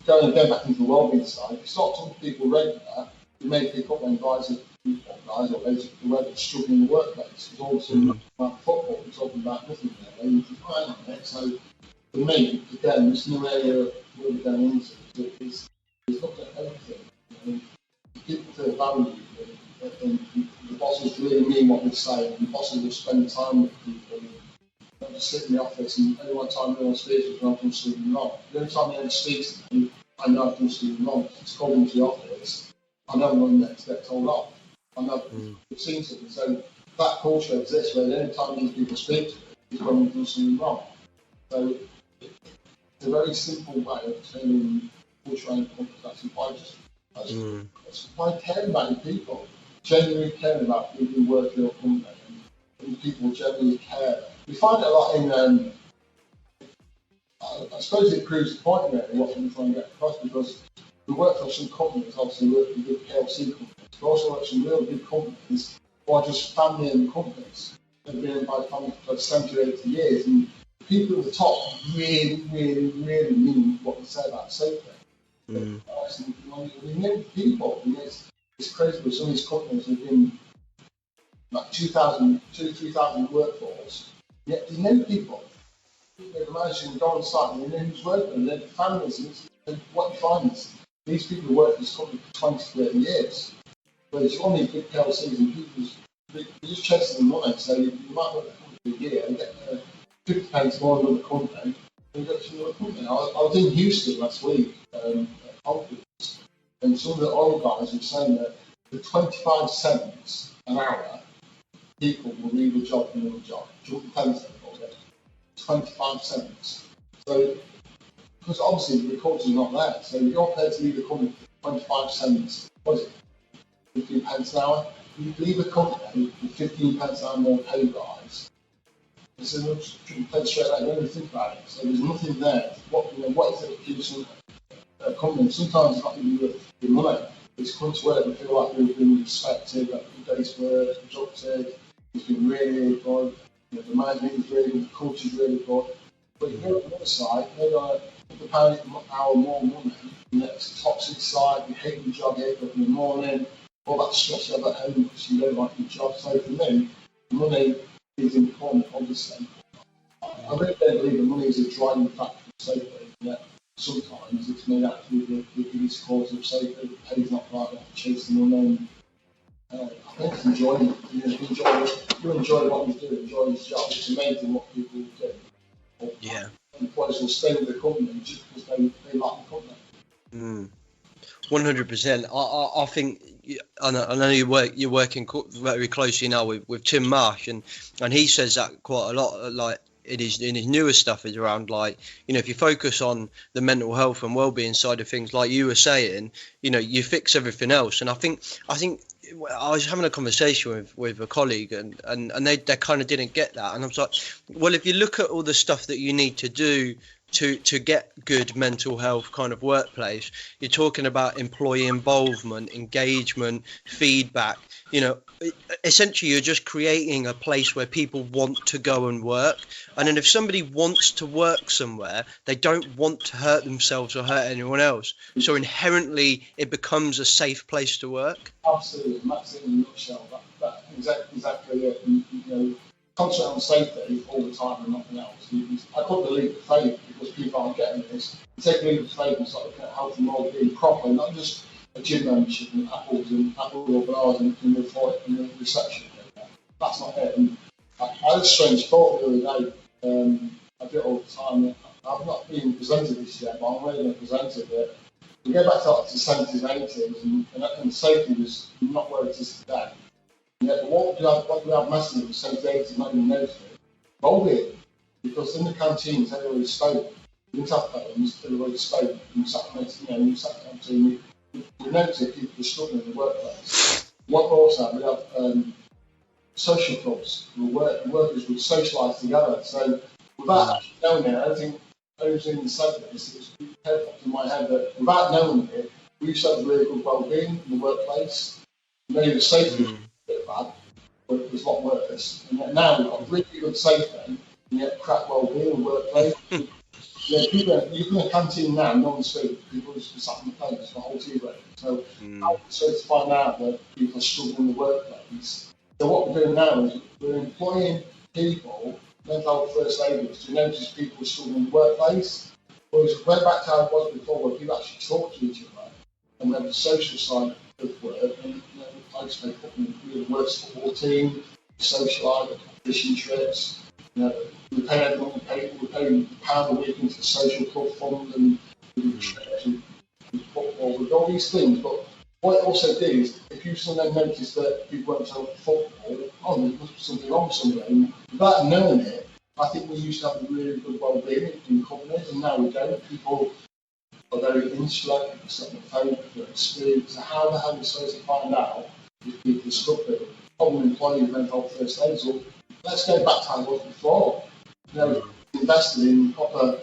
going again back into the wellbeing side. If you start talking to people regular, you may pick up when guys or ladies who are struggling in the workplace. It's all talking about football, we're talking about nothing there. They need to find on it. So for me, again, this new area we're going into is looking at everything. You know, people feel valued, and the bosses really mean what they say, and the bosses will spend time with people. Not just sit in the office and every one time anyone speaks to me, I've done something wrong. The only time anyone speaks to me, I know I've done something wrong. It's called into the office, I know I'm going to get told off. I know I've seen something. So that culture exists where the only time these people speak to me is when we've done something wrong. So it's a very simple way of turning culture and companies actually by caring about your people, genuinely caring about people who work for your company, and people genuinely care. We find it a lot in, I suppose it proves the point really, what we're trying to get across, because we work for some companies, obviously we work for big PLC companies, but also work for some real big companies who are just family-owned companies. They've been owned by families for 70 or 80 years, and people at the top really, really, really mean what they say about safety. We know people, and it's crazy with some of these companies who've been like 2,000, 3,000 workforce, yet they know people. They imagine you go on site and they know who's working, they know the families, and what you find is these people work for this company for 20, 30 years. But it's one of these big PLCs and they're just chasing the money, so you might work for a year and get 50 pence more than another company, and you go to another company. I was in Houston last week at a conference, and some of the oil guys were saying that for 25 cents an hour, people will leave a job for another job. 25 cents. So, because obviously the culture's not there, so you're prepared to leave the company for 25 cents, what is it, 15 pence an hour? You leave a company with 15 pence an hour more pay rise. It's a paid straight away, don't even think about it. So there's nothing there. What is it that keeps a company? Sometimes it's not even worth the money. It's come to where they feel like they've been respected, that the day's work, productive, it's been really, really good. The management is really good, the culture is really good. But you go to the other side, maybe on a £100 an hour more money, and it's a toxic side, you hate your job, you wake up in the morning, all that stress you have at home because you don't like your job. So for me, money is important, obviously. I really don't believe that money is a driving factor of safety, yet sometimes it's made actually the biggest cause of safety. The pay's not right, you have to chase the money. I think it's enjoying it. You enjoy what you do, enjoy his job. It's amazing what people do. Employees will stay with the company just because they like the company. 100%. I think I know you're working very closely now with Tim Marsh, and he says that quite a lot. Like in his newer stuff is around, like, if you focus on the mental health and well-being side of things, like you were saying, you fix everything else. And I think I was having a conversation with a colleague, and they kind of didn't get that. And I was like, well, if you look at all the stuff that you need to do to get good mental health kind of workplace, you're talking about employee involvement, engagement, feedback. Essentially you're just creating a place where people want to go and work. And then if somebody wants to work somewhere, they don't want to hurt themselves or hurt anyone else. So inherently it becomes a safe place to work. Absolutely, and that's it in a nutshell. That exactly it. Concentrate on safety all the time and nothing else. I couldn't believe the faith because people aren't getting this. You take a leap of faith and start looking at health and well-being properly, not just a gym membership and apples or bananas in the reception. That's not it. And I had a strange thought the other day. I do it all the time. I've not been presented this yet, but I'm really going to present it. That we go back to like the 70s and 80s, and safety was not where it is today. Yeah, but what do we have massively in the 70s, 80s, not even noticed it? Well-being. Because in the canteens, everybody spoke. You didn't have phones, everybody spoke. You sat in the canteen, we noticed people were struggling in the workplace. What we also have, we have social clubs where workers would socialise together. So without actually knowing it, I think everything in the 70s, it's perfect in my head that without knowing it, we used to have really good well-being in the workplace. Maybe the safety was a bit bad, but it was a lot worse. And now we've got really good safety, and yet crap well-being and workplace. People, you go to a canteen now, no one's food, people just sat on the plate for the whole tea break. So, so to find out that people are struggling in the workplace. So what we're doing now is we're employing people, mental health first aiders, to notice people struggling in the workplace. Whereas we're back to how it was before, where people actually talk to each other, and we have the social side of work, and I just make up the works football team, socialise, fishing trips. We pay everyone, we pay £1 a week into the social club fund, and we do trips and football, we do all these things. But what it also did is, if you suddenly notice that people went to football, there must be something wrong somewhere, and without knowing it, I think we used to have a really good well-being in companies, and now we don't. People are very insular, people sit on the phone, people are experienced. So how the hell are we supposed to find out if people are struggling? Probably employing mental health first aid. So let's go back to how it was before. Invested in proper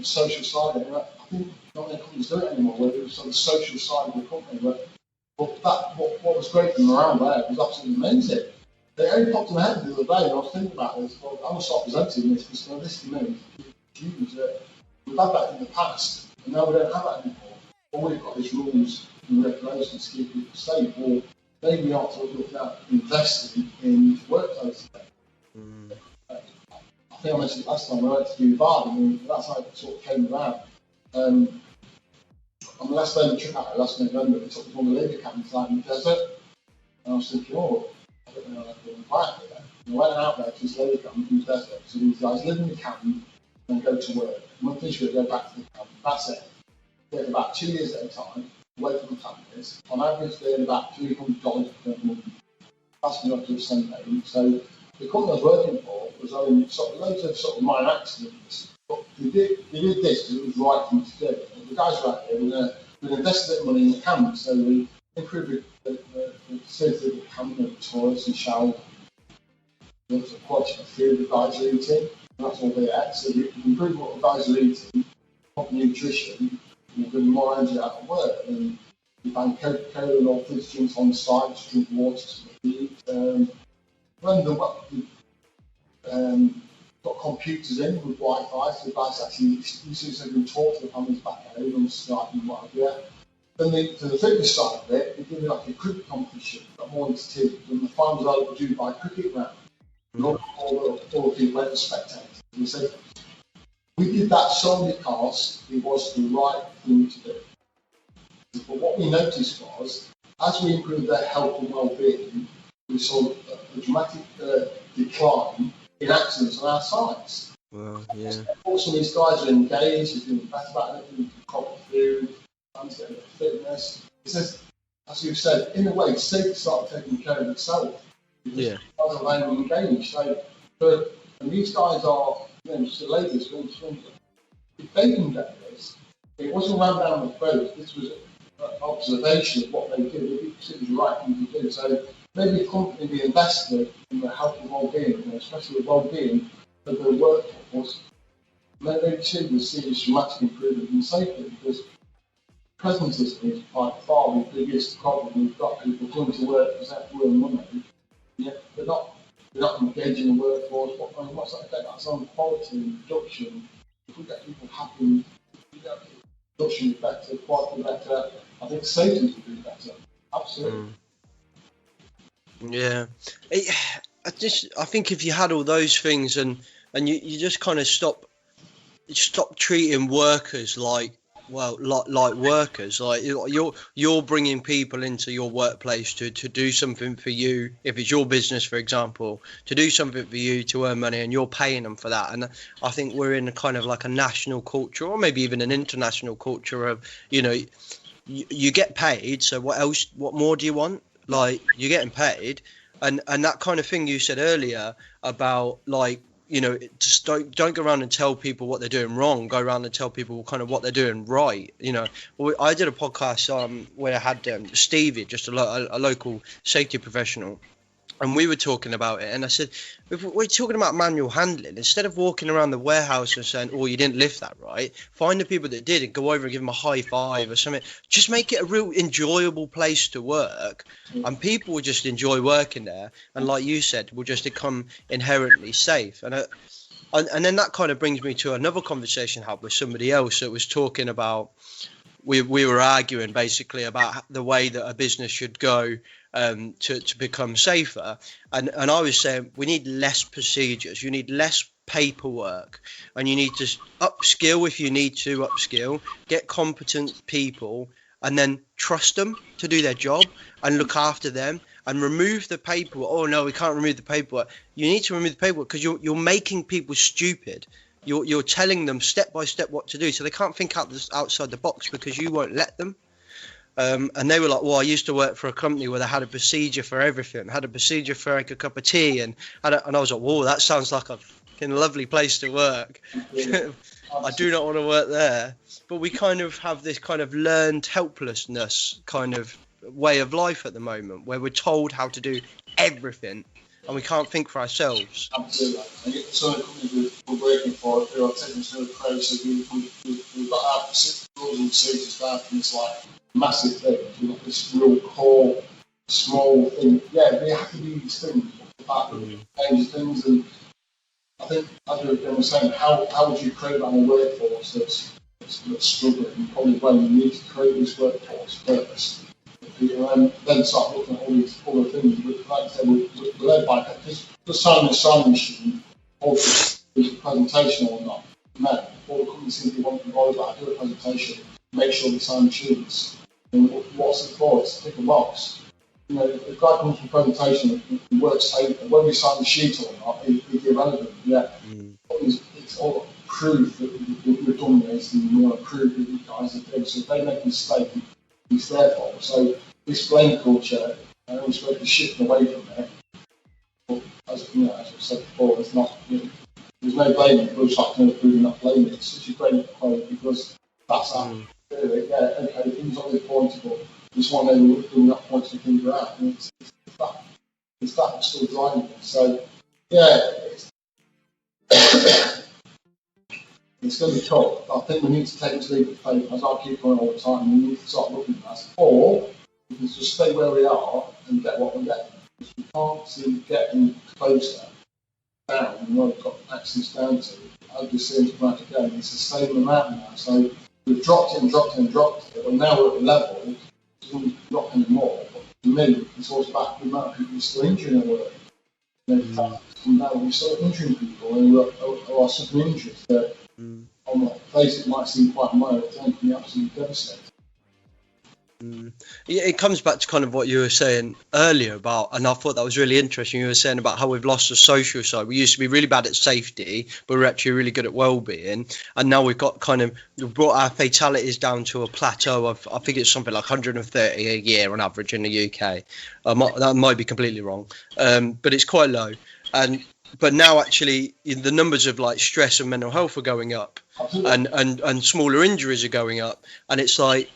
social side. I think not many companies do it anymore, where it was on the social side of the company. But what was great from around there was absolutely amazing. It only popped in my head the other day, and I was thinking about this. Well, I'm going to start presenting this, because this to me is huge. We've had that in the past, and now we don't have that anymore. All we've got is rules and regulations to keep people safe, or maybe we ought to look at investing in workplaces. I think I mentioned it last time, I went to do Dubai, and that's how it sort of came about. On the last day of the trip out, last November, they took me on the labour camp in the desert, and I was thinking, I don't know how to go back there. And I went out there to this labour camp in the desert, so these guys live in the camp and go to work. And when finished work, go back to the camp. That's it. They have about 2 years at a time, away from the families. On average, they earn about $300 per month. That's not to Sunday. So the company I was working for was owning loads of sort of minor accidents. But they did this because it was right for them to do. And the guys were out here, we invested a bit of money in the camp, so we improved the facility of the camp, the toilets and showers. There's a quality of food the guys are eating, and that's all they ate. So we improved what the guys are eating, proper nutrition, and bring more energy out of work. And we found Coca-Cola and all fizz drinks on site to drink water to eat. Got computers in with Wi-Fi, so the guys actually so they can talk to the families back home on Skype and what have you. Then to the fitness side of it, we did like a cricket competition, got more into teams, and the final result was due by a cricket round. And all the people went to spectate. And we said, we did that solely because it was the right thing to do. But what we noticed was, as we improved their health and well-being, we saw a dramatic decline in accidents on our sites. Well, yeah. Also, these guys are engaged, they're doing better about it, doing proper food, getting fitness. It says, as you've said, in a way, it's safe to start taking care of itself. Because guys are very engaged. So, and these guys are, just the ladies going to if they can get this, it wasn't run down the throat, this was an observation of what they did. It was the right thing to do. So maybe a company be invested in the health and well-being, especially the well-being of their workforce. Maybe too will see this dramatic improvement in safety, because presentism is by far the biggest problem. We've got people coming to work because they have to earn money, yet they're not engaging in the workforce. What's that effect? That's on quality and production. If we get people happy, production is better, quality better, I think safety will be better. Absolutely. Yeah. I think if you had all those things and you just kind of stop treating workers like workers, like you're bringing people into your workplace to do something for you, if it's your business, for example, to do something for you to earn money, and you're paying them for that. And I think we're in a kind of like a national culture, or maybe even an international culture of, you get paid, so what more do you want? Like, you're getting paid, and that kind of thing you said earlier about, like, just don't go around and tell people what they're doing wrong. Go around and tell people kind of what they're doing right. I did a podcast where I had Stevie, just a local safety professional, and we were talking about it. And I said, if we're talking about manual handling, instead of walking around the warehouse and saying, "Oh, you didn't lift that right," find the people that did and go over and give them a high five or something. Just make it a real enjoyable place to work, and people will just enjoy working there. And like you said, will just become inherently safe. And And then that kind of brings me to another conversation I had with somebody else that was talking about, we were arguing basically about the way that a business should go to become safer. And I was saying we need less procedures, you need less paperwork, and you need to upskill if you need to upskill, get competent people, and then trust them to do their job and look after them, and remove the paperwork. Oh no, we can't remove the paperwork. You need to remove the paperwork because you're making people stupid. You're telling them step by step what to do, so they can't think outside the box because you won't let them. And they were like, well, I used to work for a company where they had a procedure for everything, had a procedure for like a cup of tea, and I was like, whoa, that sounds like a fucking lovely place to work. I do not want to work there. But we kind of have this kind of learned helplessness kind of way of life at the moment, where we're told how to do everything and we can't think for ourselves. Absolutely. And yet some of the companies we're working for, who are taking us through the process, we've got our rules and procedures down, and it's like massive things. We've got this real core, small thing. Yeah, we have to do these things. Change things, and I think, as we were saying, how would you program a workforce that's struggling? Probably when you need to create this workforce first. And then start looking at all these other things. But like I said, we're led by just signing a signing machine, or is a presentation or not. No, all the companies seem to want to bother about do a presentation, make sure they sign machines. And what's it for? It's to tick a box. You know, if a guy comes from a presentation and works safe, whether we sign the sheet or not is irrelevant. Yeah, it's all proof that we've done this, and we want to prove that you guys are doing. So if they make a mistake, it's their fault. So this blame culture, we're supposed to shift away from it. But as we said before, there's no blaming. We're just like proving not blaming. It's such a great quote because that's how we do it. Yeah, okay, things are always pointable. Just one day we're not pointing the finger out, and it's that that's still driving it. So yeah, it's going to be tough. I think we need to take this leap of faith, as I keep on all the time. We need to start looking at that. Or we can just stay where we are and get what we're getting. Because we can't seem to get any closer down and where we've got access down to. As we see it come out again, it's the same amount now. So we've dropped it, but now we're at a level, it doesn't drop anymore. But for me, it's always about the amount of people still injuring their work. Now we're still injuring people who are suffering injuries that on the face it might seem quite minor, but it can be absolutely devastating. Yeah, it comes back to kind of what you were saying earlier about, and I thought that was really interesting. You were saying about how we've lost the social side. We used to be really bad at safety, but we're actually really good at well-being. And now we've brought our fatalities down to a plateau of, I think it's something like 130 a year on average in the UK. That might be completely wrong, but it's quite low. But now actually the numbers of like stress and mental health are going up, and smaller injuries are going up, and it's like,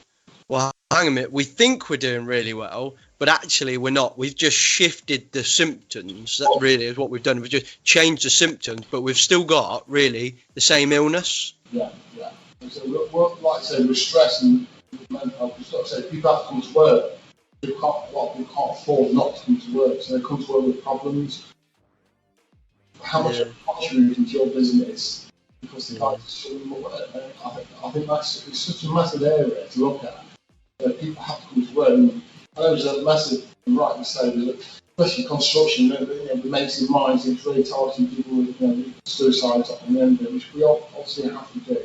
well, hang a minute, we think we're doing really well, but actually we're not. We've just shifted the symptoms. That really is what we've done. We've just changed the symptoms, but we've still got really the same illness. Yeah. So like I say, with stress and mental health, we've got to say people have to come to work. A lot of people can't afford not to come to work, so they come to work with problems. How much of a contribution to your business because they like I think it's such a massive area to look at. People have to come to work. And I know there's a massive, and rightly so, especially construction, the mates in mines, it's really targeting people with suicides on the end of it, which we obviously have to do.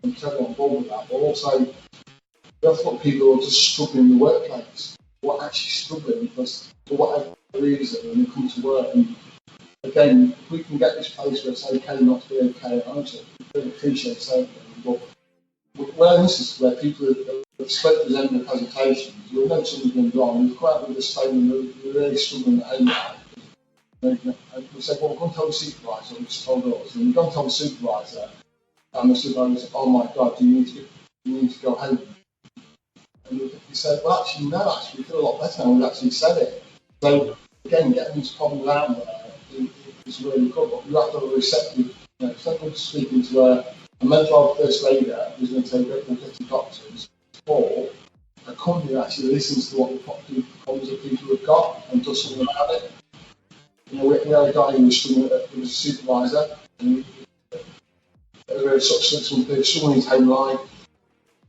I'm totally on board with that. But also, we have to look at people who are just struggling in the workplace, who are actually struggling because for whatever reason, when they come to work. And again, if we can get this place where it's okay not to be okay, I don't really appreciate saying that. But where instances where people have spoken to them in the presentations, we know something's been wrong, we've come out with a statement that we're really struggling at home now. And we said, well, we're going to tell the supervisor, which told us, and we're going to tell the supervisor, and the supervisor said, oh my God, you need to go home. And we said, well, actually, no, we feel a lot better now, we've actually said it. So, again, getting these problems out there is really good, but you have to have a receptive, if someone's speaking to a mental health first aider who's going to take great 50 doctors, or a company that actually listens to what the problems that people have got and does something about it. We had a guy who was a supervisor, And over sort of 6 month period, someone in his home life,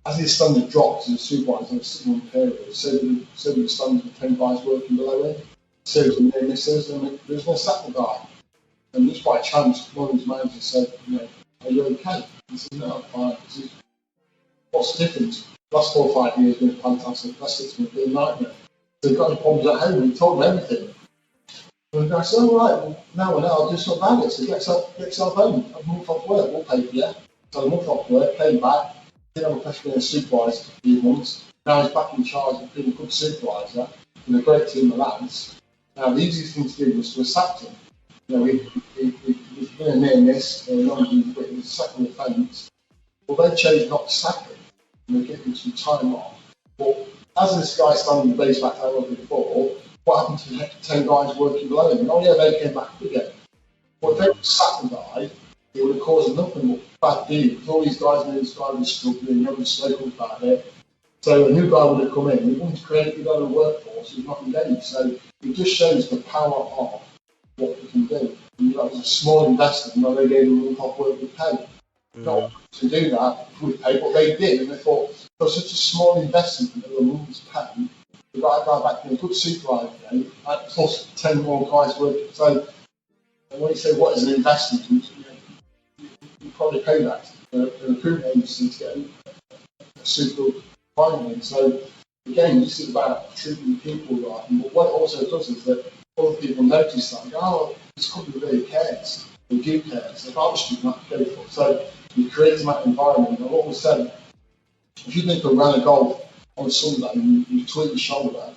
as his standard drops as a supervisor in a 6 month period, so do the standards of 10 guys working below him, so do the near misses, and there's no sack the guy. And just by chance, one of his managers said, are you okay? He said, no, I'm fine. He said, what's the difference? Last 4 or 5 years been fantastic, last 6 months been a nightmare. So he got any problems at home, and he told me everything. And I said, all right, well, now I'll do something about it. So get yourself home, a month off work, we'll pay for you. So a month off work, came back, didn't have a question being a supervisor for a few months. Now he's back in charge of being a good supervisor with a great team of lads. Now the easiest thing to do was to have sacked him. He's been a near miss, he's a second offence. Well, they chose not to sack him, and they gave him some time off. But as this guy standing the base back I was before, what happened to the 10 guys working below him? Oh yeah, they came back up again. But if they would sacked the guy, it would have caused nothing but bad deal, because all these guys knew this guy was struggling, no one spoke about it. So a new guy would have come in, he wouldn't create a workforce, he was not engaged. So it just shows the power of what we can do. And that was a small investment, where they gave him a month off work with pay. Not to do that with pay, but they did, and they thought, for such a small investment of a month's pay, the guy back in a good supervisor again, plus 10 more guys working. So, and when you say what is an investment, you probably pay that for a recruitment agency to get a super finding. So, again, this is about treating people right. But what it also does is that other people notice that and go, oh, this company really cares. They do care. So if I was doing that, go for it. So you create that environment. And what we said, if you think of round of golf on Sunday and you tweak your shoulder,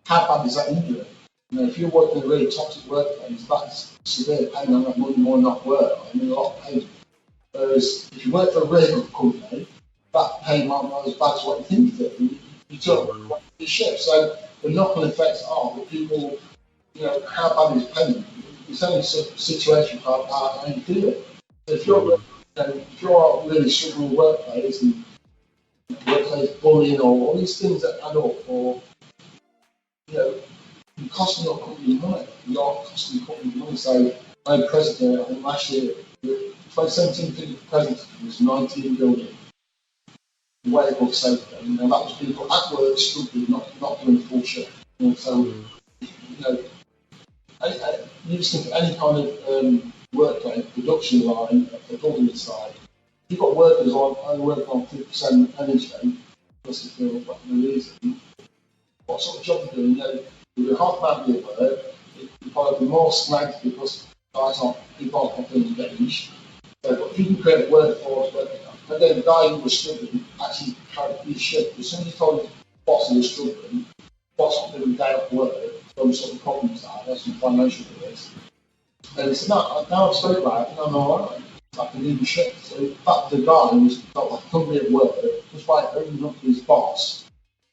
how bad is that injury? If you're working in a really toxic workplace, that's severe pain and that money more not work. I mean, a lot of pain. Whereas if you work for a really good company, that pain might not be as bad as what you think it is. You don't want your shift. So the knock-on effects are that people, how bad is pain? It's only a situation how you feel it. So if you're really struggling with workplace and workplace bullying or all these things that add up, or you're costing your company money. You're costing your company money. So my president, I think last year, 2017 people president was 19 billion. Way above safety. And that was people at work struggling, not doing full shift. So, you just think of any kind of workplace, production line, the government side. If you've got workers only working on 50% energy, plus if they're for no reason, what sort of job are you doing? You're doing half amount of your work, you'll probably be more snagged because people aren't being engaged. So if you can create a workforce, and then the guy who was struggling actually carried his shift. As soon as he told his boss he was struggling, boss not doing a day off work, those sort of problems there's some financial risk. And he said, no, now I've spoken about it, and I'm alright. I can leave the shift. So that the guy who felt like hungry at work, just by opening up to his boss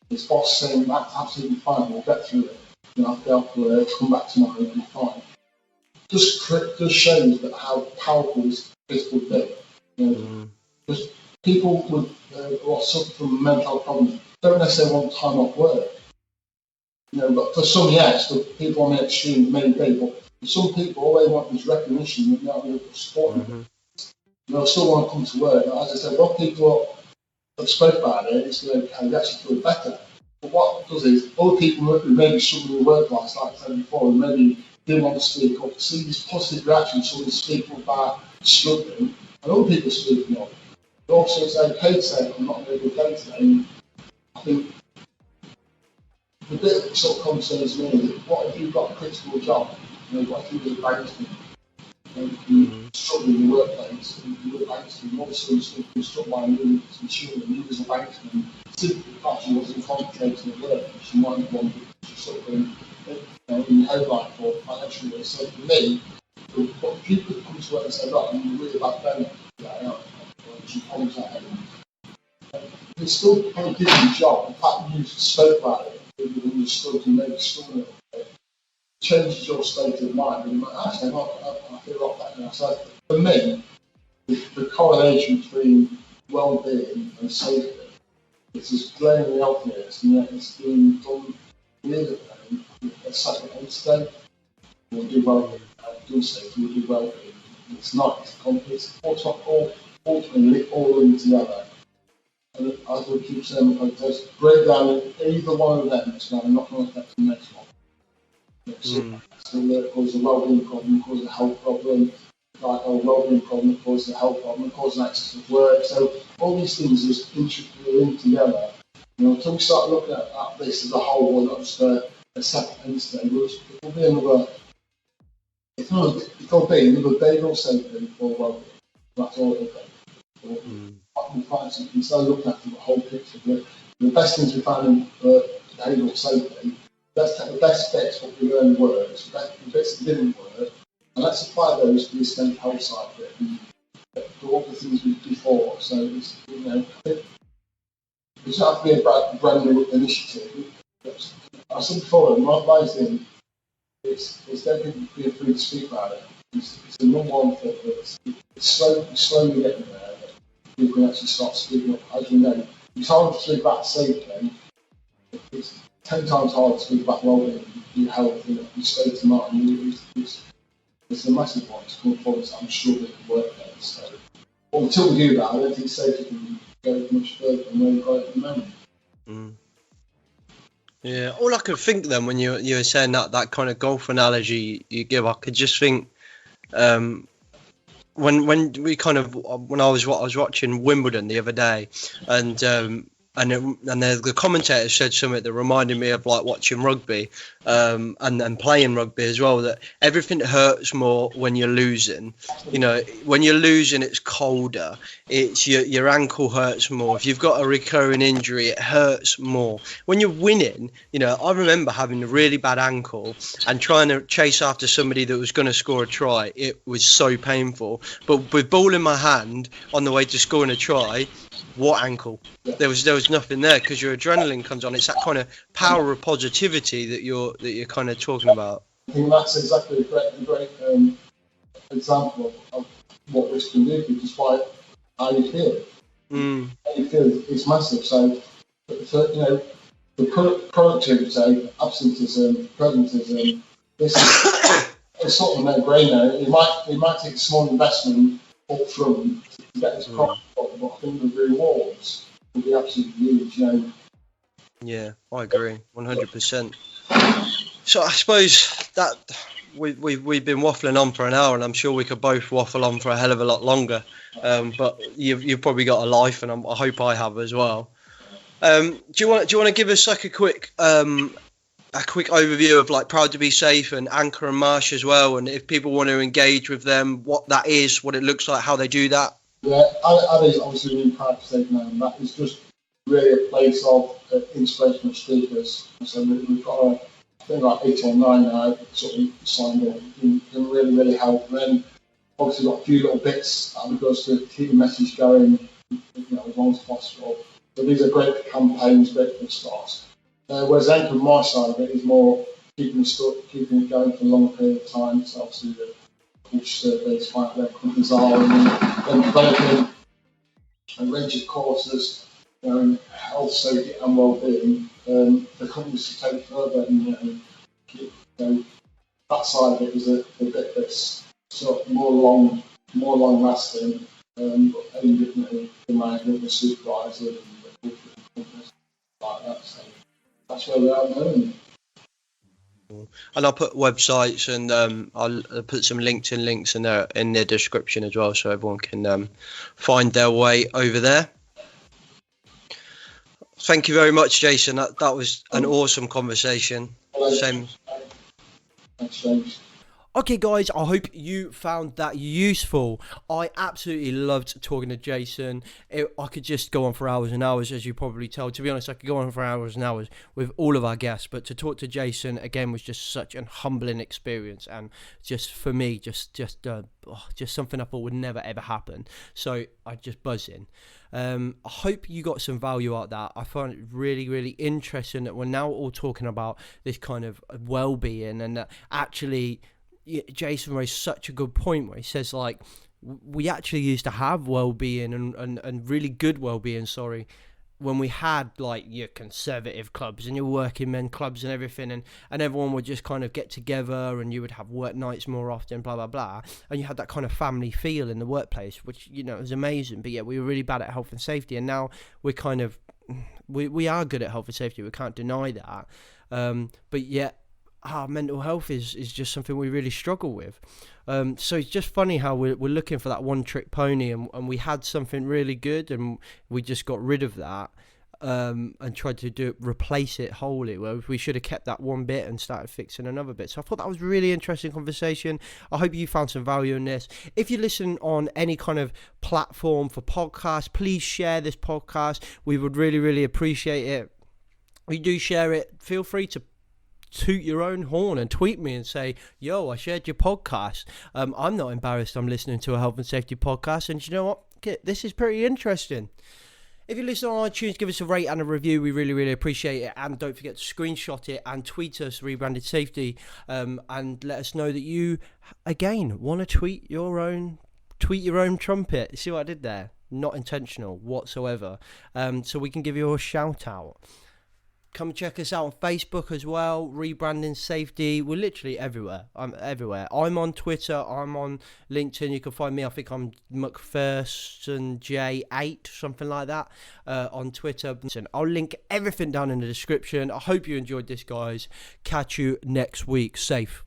saying, that's absolutely fine, we'll get through it. I'll go off work, come back tomorrow, and be fine. Just shows that how powerful this could be. Because people who suffer from mental health problems don't necessarily want time off work. But for some, yes, for people on the extreme, many people. For some people, all they want is recognition that they're able to support them. They'll still want to come to work. As I said, when people have spoke about it, it's going to actually feel better. But what it does is, other people who maybe struggling with work life, like I said before, who maybe didn't want to speak up, see this positive reaction, someone speaking about struggling, and other people speaking up. But also, it's okay to say, I'm not in a good day today. And I think the bit that sort of concerns me is, what if you've got a critical job? What if you was a banksman? You're struggling in the workplace, and you were a banksman, obviously you're being struck by some children, you was a banksman, simply because you wasn't concentrating at work, which you might have wanted to sort of in your home life or financial way. So for me, if you could come to work and say, look, I'm really bad friend, you promise at home, it's still kind of giving you a job. The fact that you spoke about it, when you're struggling, maybe struggling, changes your state of mind, and actually, I feel a lot better now. So for me, the correlation between well-being and safety, it's as glaringly obvious, and yet it's being done with a separate entity. We'll do well-being, do safety, we'll do well-being. It's not. It's ultimately all linked together. And as we keep saying, just break down either one of them, it's not going to affect the next one. So that causes a well-being problem, causes a health problem, like a well-being problem causes a health problem, causes an excess of work. So all these things are intricately linked together. Until we start looking at this as a whole, not just a separate entity, it will be another. It'll be another behavioural safety for well-being. That's all it'll be. Instead of looking at the whole picture, the best things we found in behavioural safety, let's take the best bits, what we learned works, the bits that didn't work, and let's apply those to the mental health side of it and do all the things we did before. So it's, it doesn't have to be a brand new initiative. I said before, my thing, it's definitely being free to speak about it. It's the number one thing that's slowly getting there. People can actually start speaking up. As you know, it's hard to speak about safety. It's 10 times harder to speak about well-being, your health, your state of mind. It's a massive one. It's called policy. I'm sure they can work there. So, until we do that, I don't think safety can go much further than where we've got at the moment. Yeah, all I could think then when you were saying that kind of golf analogy you give, I could just think when I was watching Wimbledon the other day, and the commentator said something that reminded me of like watching rugby, and playing rugby as well. That everything hurts more when you're losing. When you're losing, it's colder. It's your ankle hurts more. If you've got a recurring injury, it hurts more. When you're winning, I remember having a really bad ankle and trying to chase after somebody that was going to score a try. It was so painful. But with ball in my hand on the way to scoring a try, what ankle? There was nothing there because your adrenaline comes on. It's that kind of power of positivity that you're kind of talking about. I think that's exactly a great example of what this can do, despite how you feel. How you feel is massive. So the productivity, absenteeism, presentism, this is sort of a no-brainer. It might take a small investment up front to get this problem, but I think the rewards will be absolutely huge. Yeah, I agree, 100%. So I suppose that we've been waffling on for an hour, and I'm sure we could both waffle on for a hell of a lot longer. But you've probably got a life, and I hope I have as well. Do you want to give us like a quick overview of like Proud to Be Safe and Anker and Marsh as well, and if people want to engage with them, what that is, what it looks like, how they do that? Yeah, Abbi's obviously really Proud to Be Safe now, and that is just really a place of inspirational speakers. So we've got I think like 8 or 9 now sort of signed up, and can really, really help. And then obviously got a few little bits that goes to keep the message going, as long as possible. So these are great campaigns, great for starts. Whereas Anker and Marsh side of it is more keeping it going for a long period of time. So obviously the culture surveys, find out where companies are, and then developing a range of courses in health, safety and well-being for companies to take further. And that side of it is a bit that's sort of more long-lasting, aimed at the manager, the supervisor, and the companies like that. So that's where we are at the moment. And I'll put websites and I'll put some LinkedIn links in the description as well, so everyone can find their way over there. Thank you very much, Jason. That was an awesome conversation. Same. Thanks, James. Okay, guys, I hope you found that useful. I absolutely loved talking to Jason. I could just go on for hours and hours, as you probably tell. To be honest, I could go on for hours and hours with all of our guests, but to talk to Jason, again, was just such an humbling experience, and just, for me, just something I thought would never, ever happen. So I just buzzing. I hope you got some value out of that. I found it really, really interesting that we're now all talking about this kind of well-being, and that actually Jason raised such a good point where he says, like, we actually used to have well-being and really good well-being, when we had like your conservative clubs and your working men clubs and everything, and everyone would just kind of get together, and you would have work nights more often, blah blah blah, and you had that kind of family feel in the workplace, which, you know, was amazing. But yeah, we were really bad at health and safety, and now we're kind of we are good at health and safety, we can't deny that, but yet our mental health is just something we really struggle with. So it's just funny how we're looking for that one trick pony, and we had something really good, and we just got rid of that, and tried to replace it wholly. Well, we should have kept that one bit and started fixing another bit. So I thought that was a really interesting conversation. I hope you found some value in this. If you listen on any kind of platform for podcasts, please share this podcast. We would really, really appreciate it. If you do share it, feel free to toot your own horn and tweet me and say, yo, I shared your podcast. I'm not embarrassed. I'm listening to a health and safety podcast, and you know what? This is pretty interesting. If you listen on iTunes, give us a rate and a review. We really, really appreciate it. And don't forget to screenshot it and tweet us, Rebranded Safety, and let us know that you, again, want to tweet your own trumpet. You see what I did there? Not intentional whatsoever. So we can give you a shout out. Come check us out on Facebook as well, Rebranding Safety. We're literally everywhere. I'm everywhere. I'm on Twitter. I'm on LinkedIn. You can find me. I think I'm McPhersonJ8, something like that, on Twitter. I'll link everything down in the description. I hope you enjoyed this, guys. Catch you next week. Safe.